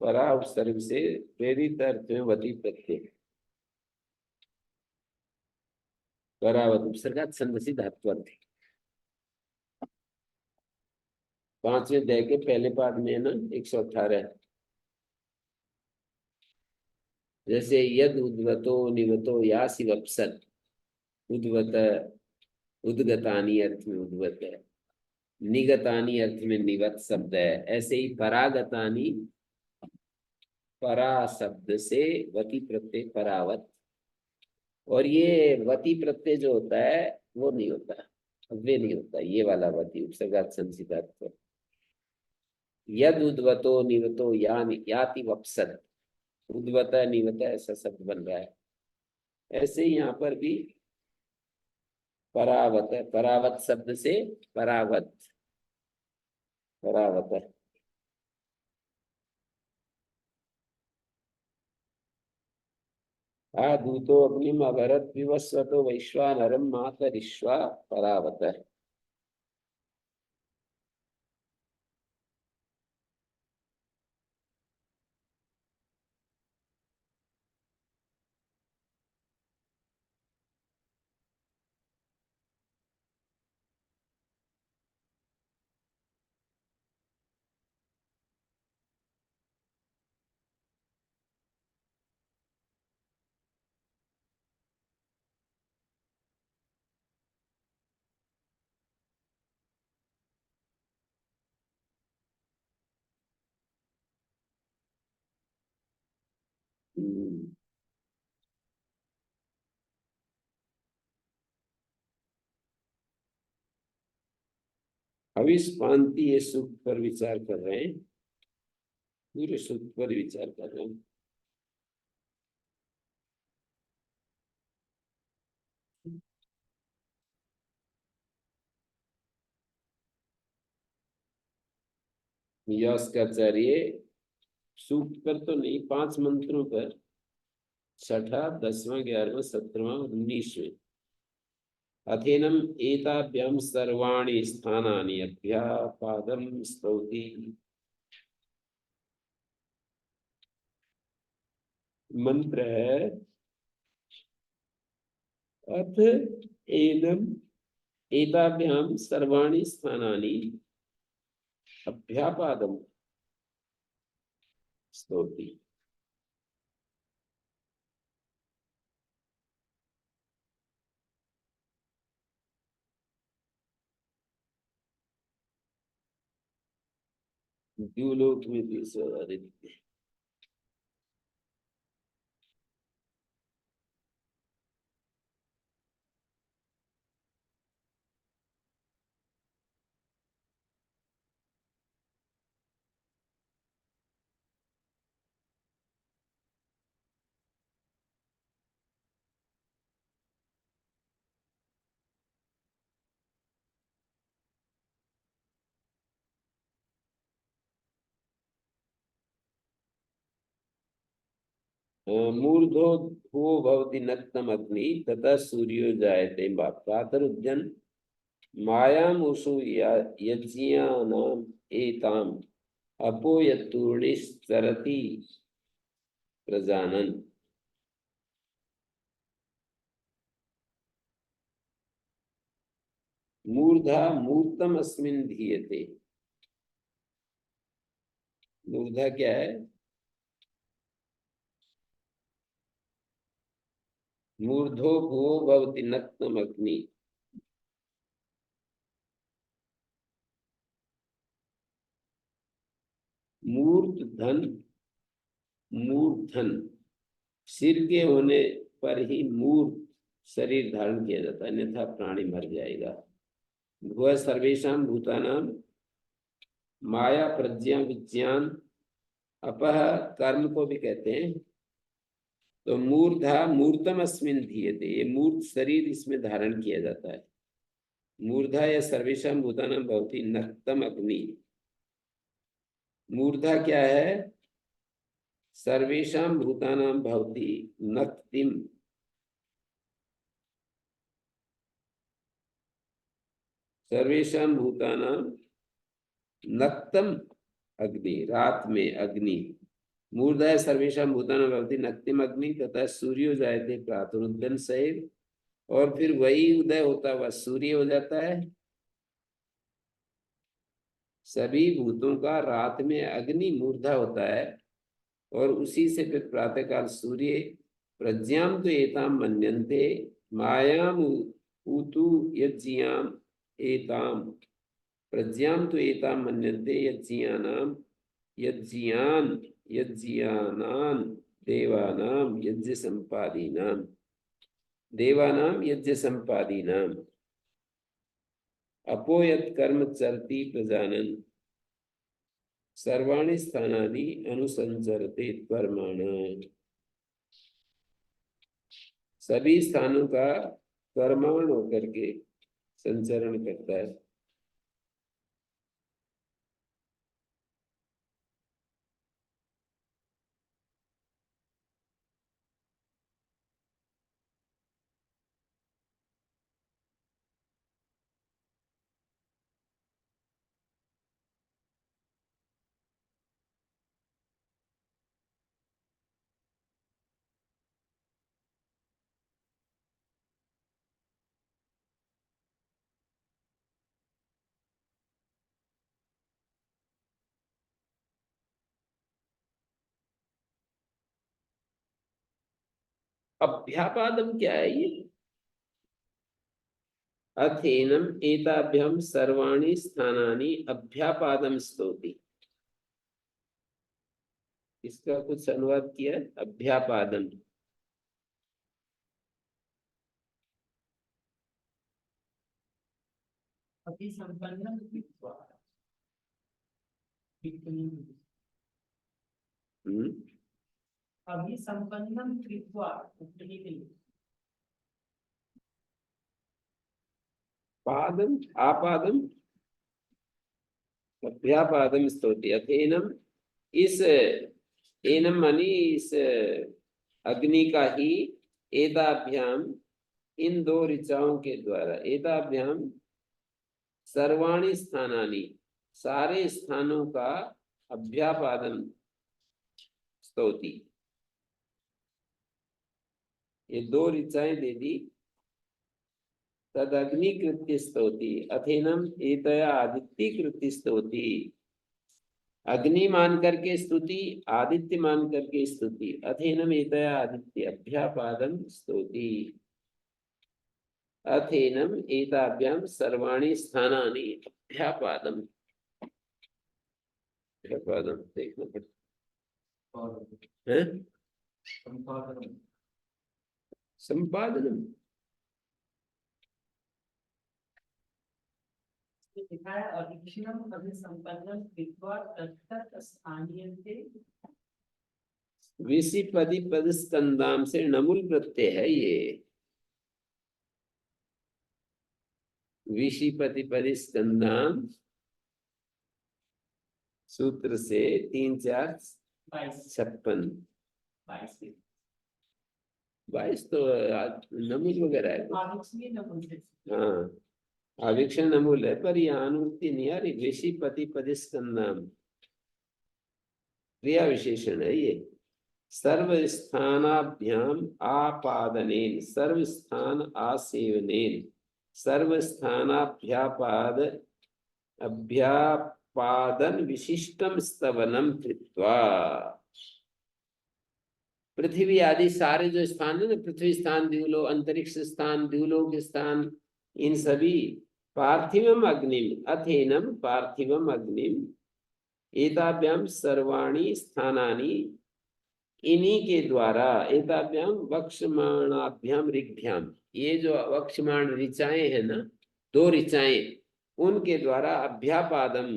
परा उपसर्ग से प्रेरित अर्थ में वती प्रत्यय, परावत उपसर्गात छंदसी धात्वर्थ। पांचवें अध्याय के पहले पाठ में है ना 118 जैसे यद उद्वतो निवतो यासी वप्सत, उद्वत उद्गतानी अर्थ में उद्वत है, निगतानी अर्थ में निवत शब्द है। ऐसे ही परागतानी, परा शब्द से वती प्रत्यय परावत, और ये वती प्रत्यय जो होता है वो नहीं होता, वे नहीं होता, ये वाला वती उपसर्गात संसिद्धार्थ। यद उद्वतो निवतो याति वप्सत, उद्वत निवत ऐसा शब्द बन रहा है। ऐसे ही यहाँ पर भी परावत है, परावत शब्द से परावत, परावत है। आ दूतो अग्निम अभरत विवस्वतो वैश्वानरम मातरिश्वा परावत है। हम्म। हविष पांति ये सुख पर विचार कर रहे हैं, पूरे सुख पर विचार कर रहे हैं। यास्काचार्य सूक्त पर तो नहीं, 5 मंत्रों पर, छठा, 10वां, 11वां, 17वां, 19वें। अथेनम एताभ्याम सर्वाणि स्थानानि अभ्यापादम स्तौति। मंत्र है अथ एनम एताभ्याम सर्वाणि स्थानानि अभ्यापादम स्तौति। द्युलोक में आदित्य। मूर्धो भुवो भवति नक्तम अग्नि तथा सूर्यो जायते प्रातरुद्यन मायामुषु यज्ञानाम एताम अपो यत्तूर्णिश्चरति प्रजानन। मूर्धा मूर्तम अस्मिन् धीयते। मूर्धा क्या है? मूर्धो भुवो भवति नक्तम अग्नि। मूर्त धन, मूर्धन, सिर के होने पर ही मूर्त शरीर धारण किया जाता है, अन्यथा प्राणी मर जाएगा। भुव सर्वेषां भूतानां माया प्रज्ञा विज्ञान अपह, कर्म को भी कहते हैं। तो मूर्धा मूर्तम अस्मिन् धीयते, ये मूर्त शरीर इसमें धारण किया जाता है। मूर्धा या सर्वेषां भूतानां भवति नक्तम अग्नि। मूर्धा क्या है? सर्वेषां भूतानां भवति नक्तिम, सर्वेषां भूतानां नक्तम अग्नि, रात में अग्नि। मूर्धा सर्वेषां भूतानां भवति नक्तिम अग्नि तथा सूर्यो जायते प्रातरुदयन सहित, और फिर वही उदय होता हुआ सूर्य हो जाता है। सभी भूतों का रात में अग्नि मूर्धा होता है, और उसी से फिर प्रातःकाल सूर्य प्रज्ञाम तो एताम मन्यन्ते मायाम ऊतु यज्जियाम एताम प्रज्ञाम तो एताम मन्यन्ते यज्जियानाम यज्जियान यज्जियानान देवानाम यज्ञ संपादीनाम देवानाम यज्ञ संपादीनाम अपो यत् कर्म चरति प्रजानन सर्वाणि स्थानानि अनुसंचरते कर्मण। सभी स्थानों का कर्मण होकर के संचरण करता है। अभ्यापादम क्या है ये? अथेनम एताभ्याम सर्वाणि स्थानानि अभ्यापादम स्तौति। इसका कुछ अनुवाद किया है? अभ्यापादम। अभिसंपन्नम कृत्वा हम्म। अभिसंपन्नम कृत्वा पादम आपादम अभ्यापादम स्तौति। अथेनम इस एनम मानी इस अग्नि का ही एताभ्याम इन दो ऋचाओं के द्वारा एताभ्याम सर्वाणि स्थानानि सारे स्थानों का अभ्यापादन स्तौति। ये दो ऋचाएं दे दी। तद अग्नि कृत्य स्तौति अथेनम एतया आदित्य कृत्य स्तौति। अग्नि मान करके स्तुति आदित्य मान करके स्तुति। अथेनम एतया आदित्य अभ्यापादम स्तौति। अथेनम एताभ्याम सर्वाणि स्थानानि अभ्यापादम अभ्यापादम देखना पड़ता है। संपादनम लिखा है अधीक्षणम अभिसंपन्नम कृत्वा तत्तत् स्थानीयते। विशिपदि पद स्कंदाम से नमुल प्रत्यय है ये। विशिपति पद स्कंदाम सूत्र से 3 4 56 22 तो नमुल वगैरह है। हाँ आवीक्षण नमूल है पर यह अनुवृत्ति नहीं आ रही। विशिपति पदिस्कंदाम क्रिया विशेषण है ये। सर्व स्थानाभ्याम आपादनेन सर्व स्थान आसेवनेन सर्व स्थानाभ्यापाद अभ्यापादन विशिष्टम स्तवनम कृत्वा। पृथ्वी आदि सारे जो स्थान है ना पृथ्वी स्थान द्युलो अंतरिक्ष स्थान द्युलोक स्थान इन सभी पार्थिवम अग्निम अथेनम पार्थिवम अग्निम एताभ्याम सर्वाणि स्थानानि इन्हीं के द्वारा एताभ्याम वक्षमाणाभ्याम ऋग्भ्याम ये जो वक्षमाण ऋचाएं है ना 2 ऋचाएं उनके द्वारा अभ्यापादम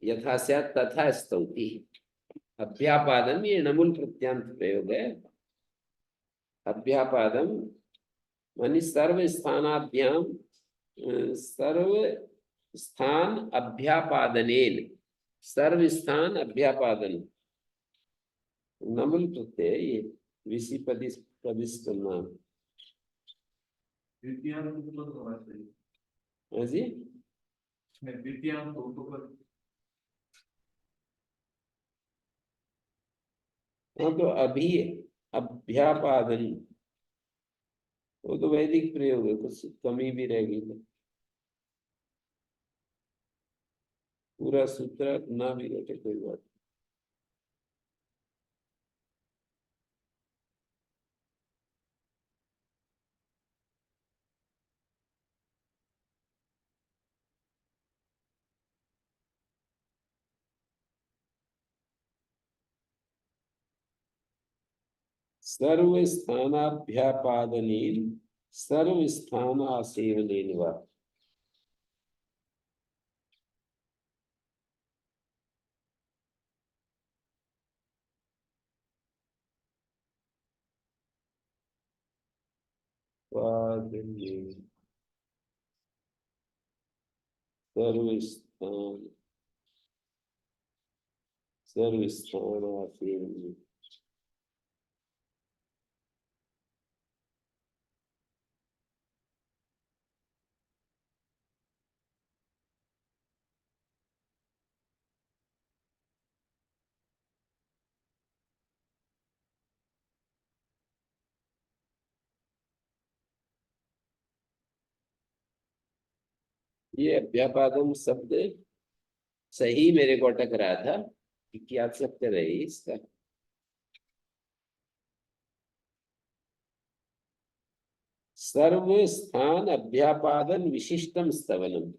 यथा स्यात् तथा स्तौति। अभ्यापादम ये नमुल प्रत्यांत प्रयोग है। अभ्यापादम मानी सर्व स्थानाभ्याम सर्व स्थान अभ्यापादनेन सर्व स्थान अभ्यापादन नमुल प्रत्यय ये विषि पदिस करना जी। हाँ तो अभी अभ्यापादन वो तो वैदिक प्रयोग है कुछ कमी भी रहेगी तो पूरा सूत्र ना भी रटे कोई बात। सर्वस्थानाभ्यापादनेन सर्वस्थानासेवनेन वा। पादनेन सर्वस्थान सर्वस्थानासेवनेन। ये अभ्यापादन शब्द सही मेरे को अटक रहा था कि क्या सत्य रही इसका। सर्व स्थान अभ्यापादन विशिष्टम स्तवनम।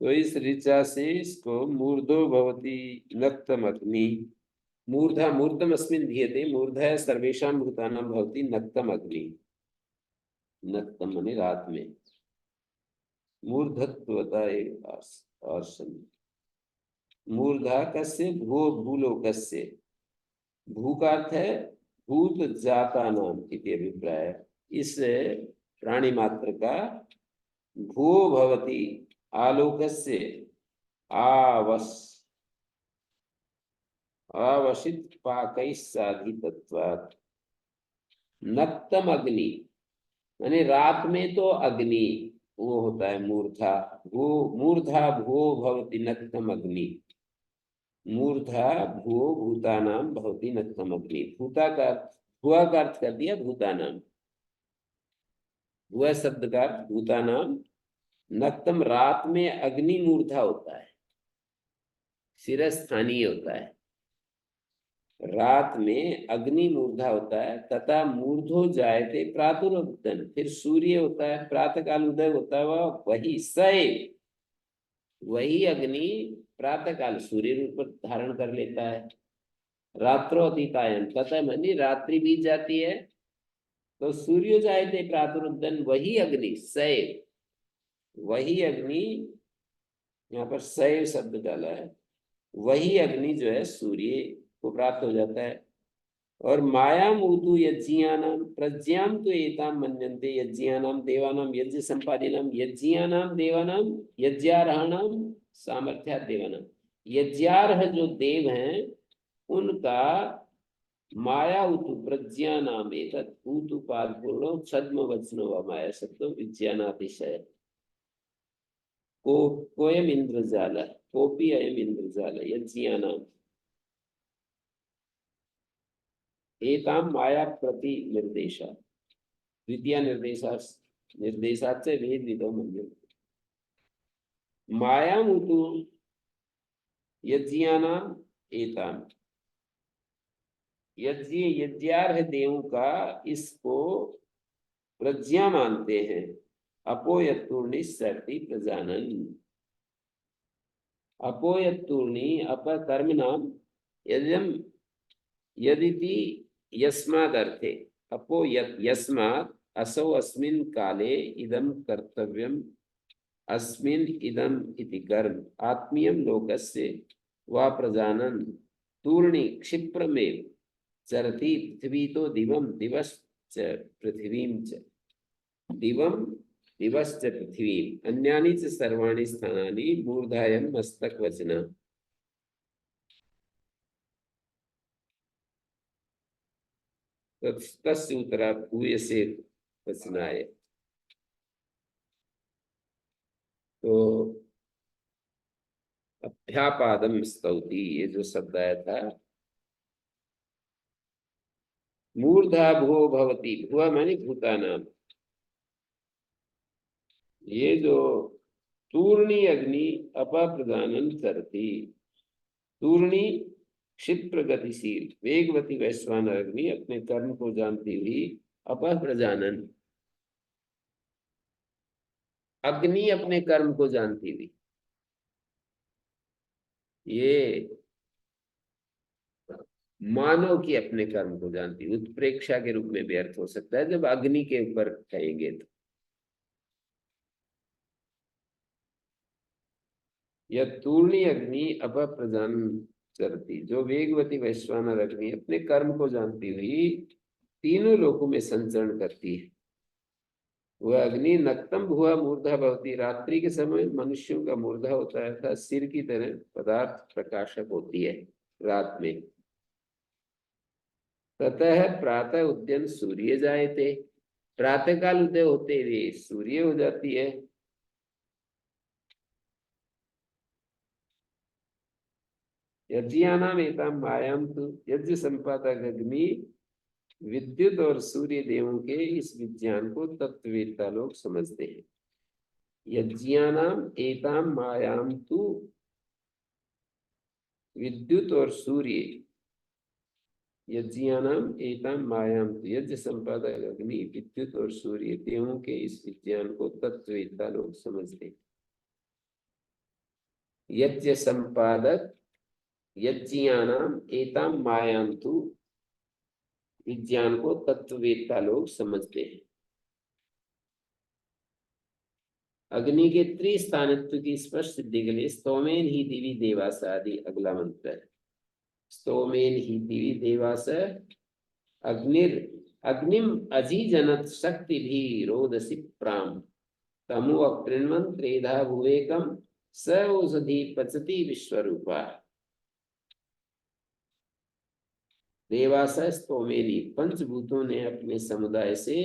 तो इस ऋचा से इसको मूर्धो भवति नक्तम अग्नि। मूर्धा मूर्धम अस्मिन् धियते, मूर्धा सर्वेषां भूतानां भवति नक्तम अग्नि। नक्तम माने रात में। मूर्धत्वता आर्सन। मूर्धा कस्य भू भूलोकस्य। भू का अर्थ है भूत जाता नाम इति अभिप्राय। इस प्राणी मात्र का भू भवति आलोकस्य आवस आवशित पाकै साधितत्वात्। नक्तम अग्नि यानी रात में तो अग्नि वो होता है मूर्धा। भू मूर्धा भू भवति नक्तम अग्नि। मूर्धा भू भूतानां भवति नक्तम अग्नि। भूता का भुआ का अर्थ कर दिया भूतानां। भुआ शब्द का अर्थ भूतानां। नक्तम रात में अग्नि मूर्धा होता है, शिरस्थानीय होता है। रात में अग्नि मूर्धा होता है। तथा मूर्धो जायते प्रातुरुदयन। फिर सूर्य होता है, प्रातः काल उदय होता है। वह वही सय वही अग्नि प्रातः काल सूर्य रूप धारण कर लेता है। रात्रो अतीतायन तथा मानी रात्रि बीत जाती है तो सूर्य जायते प्रातुरुदयन। वही अग्नि सैव, वही अग्नि, यहाँ पर सैव शब्द डाला है। वही अग्नि जो है सूर्य को प्राप्त हो जाता है। और मायाम ऊतु यज्ञियानाम प्रज्ञाम तो एताम मन्यन्ते। यज्ञियानाम देवानाम यज्ञ संपादिनाम यज्ञियानाम देवानाम यज्ञारहाणाम सामर्थ्या देवानाम। यज्ञारह जो देव हैं उनका माया उतु प्रज्ञा नाम एतत् ऊतु पाद पूर्णो छद्म वचनो व माया शब्दो विज्ञानातिशय। को कोयम इंद्रजाल कोपी अयम इंद्रजाल यज्ञानाम एताम माया प्रति निर्देशा। विद्या निर्देशात् से वेद विदो मन्यन्ते। मायामुतु यज्ञानाम एताम। यज्ञार्ह देवों का इसको प्रज्ञा मानते हैं। अपोयतूर्णि सर्ति प्रजानन। अपोयतूर्णि अपकर्म नाम यदिति यस्माद् अर्थे। अपो यस्मात् असौ अस्मिन् काले इदं कर्तव्यम् अस्मिन् इदम् इति कर्म आत्मीयं लोकस्य वा प्रजानन् तूर्णि क्षिप्रमेव चरति पृथ्वी तो दिवं दिवश्च पृथिवीं च दिवं दिवश्च पृथिवीम् अन्यानि च सर्वाणि स्थानानि मूर्धायं मस्तकवचनः तस्य उत्तरात् भूयसे वचनाय। तो अभ्यापादम स्तौति ये जो शब्द आया था, मूर्धा भुवो भवति, भुवा माने भूतानाम, ये जो तूर्णी अग्नि अपाप्रदानम करती, तूर्णी क्षिप्र गतिशील वेगवती वैश्वानर अग्नि अपने कर्म को जानती हुई अपप्रजानन, अग्नि अपने कर्म को जानती हुई, ये मानव की अपने कर्म को जानती, उत्प्रेक्षा के रूप में भी अर्थ हो सकता है जब अग्नि के ऊपर कहेंगे तो। यह तूर्णी अग्नि अपप्रजान करती, जो वेगवती वैश्वानर अग्नि अपने कर्म को जानती हुई तीनों लोकों में संचरण करती है। वह अग्नि नक्तम भुआ मूर्धा भवती, रात्रि के समय मनुष्यों का मूर्धा होता है था सिर की तरह पदार्थ प्रकाशक होती है रात में। ततः प्रातः उद्यन सूर्य जायते, प्रातः काल उदय होते हुए सूर्य हो जाती है। यज्ञानाम एताम मायाम तु, यज्ञ संपादक अग्नि विद्युत और सूर्य देवों के इस विज्ञान को तत्ववेत्ता लोग समझते हैं। यज्ञानाम एताम मायाम तु, विद्युत और सूर्य, यज्ञानाम एताम मायाम तु, यज्ञ संपादक अग्नि विद्युत और सूर्य देवों के इस विज्ञान को तत्ववेत्ता लोग समझते हैं। यज्ञ संपादक यज्ञानाम एताम मायाम तु, विज्ञान को तत्ववेत्ता लोग समझते हैं। अग्नि के त्रिस्थानित्व की स्पष्ट सिद्धि के लिए स्तोमेन ही दिवी देवास आदि अगला मंत्र है। स्तोमेन ही दिवी देवास अग्निर अग्निम अजीजनत शक्ति भी रोदसी प्राम तमु अकृण्वन त्रेधा भुवेकम स औषधि पचति विश्वरूपा। देवासय स्तोमेनी, पंचभूतों ने अपने समुदाय से,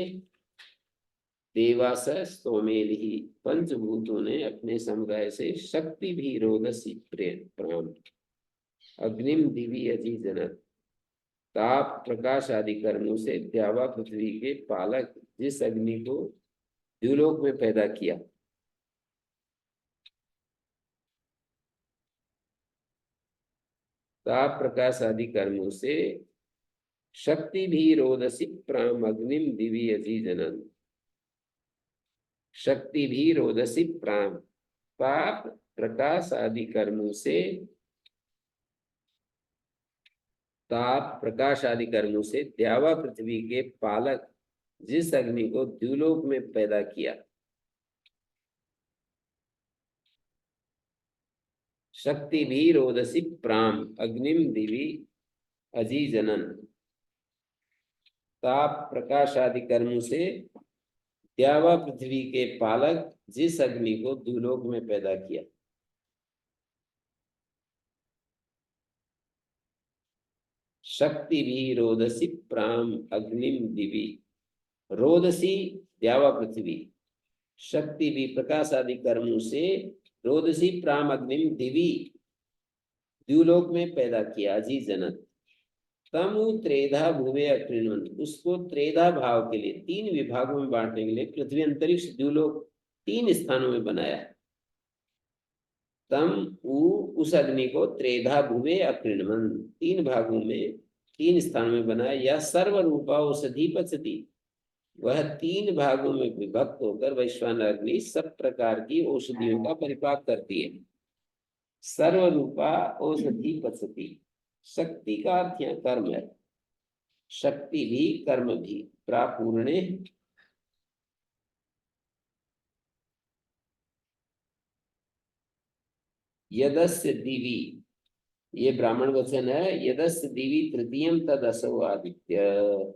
देवासय स्तोमेनी, पंचभूतों ने अपने समुदाय से शक्ति भी रोदसी प्राण अग्निम दिवी अजी जनत, ताप प्रकाश आदि कर्मों से द्यावा पृथ्वी के पालक जिस अग्नि को द्युलोक में पैदा किया, ताप प्रकाश आदि कर्मों से शक्ति भी रोदसी प्राम अग्निम दिवी अजी जनन, शक्ति भी रोदसी प्राम, पाप प्रकाश आदि कर्मों से, ताप प्रकाश आदि कर्मों से द्यावा पृथ्वी के पालक जिस अग्नि को द्युलोक में पैदा किया, शक्ति भी रोदसी प्राम अग्निम दिवी अजी जनन, ताप प्रकाश आदि कर्मों से द्यावा पृथ्वी के पालक जिस अग्नि को द्युलोक में पैदा किया। शक्ति भी रोदसी प्राम अग्निम दिवी, रोदसी द्यावा पृथ्वी, शक्ति भी प्रकाश आदि कर्मों से रोदसी प्राम अग्निम दिवी द्युलोक में पैदा किया अजी जनत, तमु त्रेधा भुवे अकृण्वन्, उसको त्रेधा भाव के लिए तीन विभागों में बांटने के लिए पृथ्वी अंतरिक्ष द्युलोक तीन स्थानों में बनाया। तम उस अग्नि को त्रेधा भुवे अकृण्वन्, तीन भागों में तीन स्थानों में बनाया। यह सर्वरूपा औषधि पचती, वह तीन भागों में विभक्त होकर वैश्वानर अग्नि सब प्रकार की औषधियों का परिपाक करती है। सर्वरूपा औषधि पचती, शक्ति का अर्थ यहाँ कर्म है, शक्ति भी कर्म भी, प्रापूर्णे यदस्य दिवि, ये ब्राह्मण वचन है, यदस्य दिवि तृतीयम तदसो आदित्य,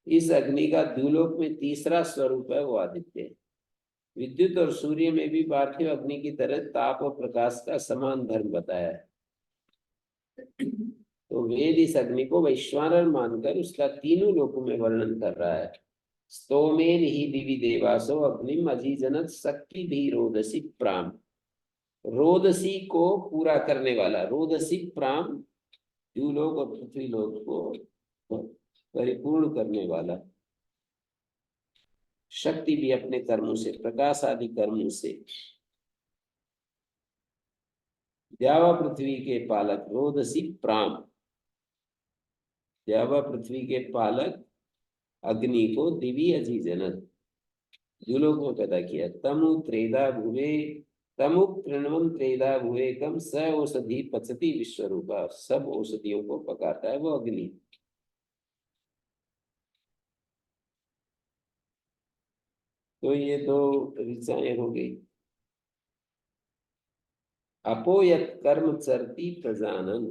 इस अग्नि का द्युलोक में तीसरा स्वरूप है वो आदित्य है। विद्युत और सूर्य में भी पार्थिव अग्नि की तरह ताप और प्रकाश का समान धर्म बताया है। तो वेद इस अग्नि को वैश्वानर मानकर उसका तीनों लोकों में वर्णन कर रहा है। स्तोमेन ही दिवि देवासो अग्निम अजीजनत शक्ति भी रोदसी प्राम। रोदसी को पूरा करने वाला, रोदसी प्राम, द्युलोक और पृथ्वीलोक को परिपूर्ण करने वाला, शक्ति भी अपने कर्मों से, प्रकाश आदि कर्मों से। द्यावा पृथ्वी के पालक रोदसी प्राम, द्यावा पृथ्वी के पालक अग्नि को दिवी अजीजनत, द्युलोक में पैदा किया। तमु त्रेधा भुवे, तमु तृणवम त्रेधा भुवे कम स औषधि पचती विश्वरूपा, सब औषधियों को पकाता है वो अग्नि। तो ये दो ऋचाएं हो गई। अपो यत् कर्म चरति प्रजानन,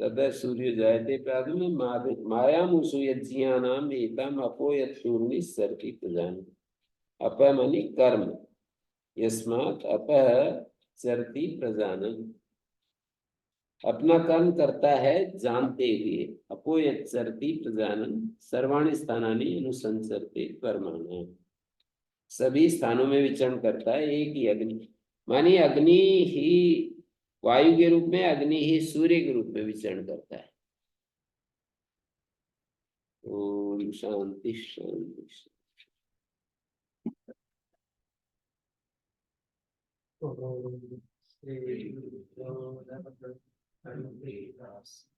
तद सूर्य जायते प्रादुम मायामुषु यज्ञानाम एतम अपो यत् शूर्णि सरति प्रजानन। अप मनि कर्म, यस्मात् अपः चरति प्रजानन, अपना कर्म करता है जानते हुए। अपो यत् चरति प्रजानन सर्वाणि स्थानानि अनुसंचरते कर्माणि, सभी स्थानों में विचरण करता है एक ही अग्नि। मानी अग्नि ही वायु के रूप में, अग्नि ही सूर्य के रूप में विचरण करता है। ओम शांति शांति। ओम श्री गुरुभ्यो नमः। हरि ओम।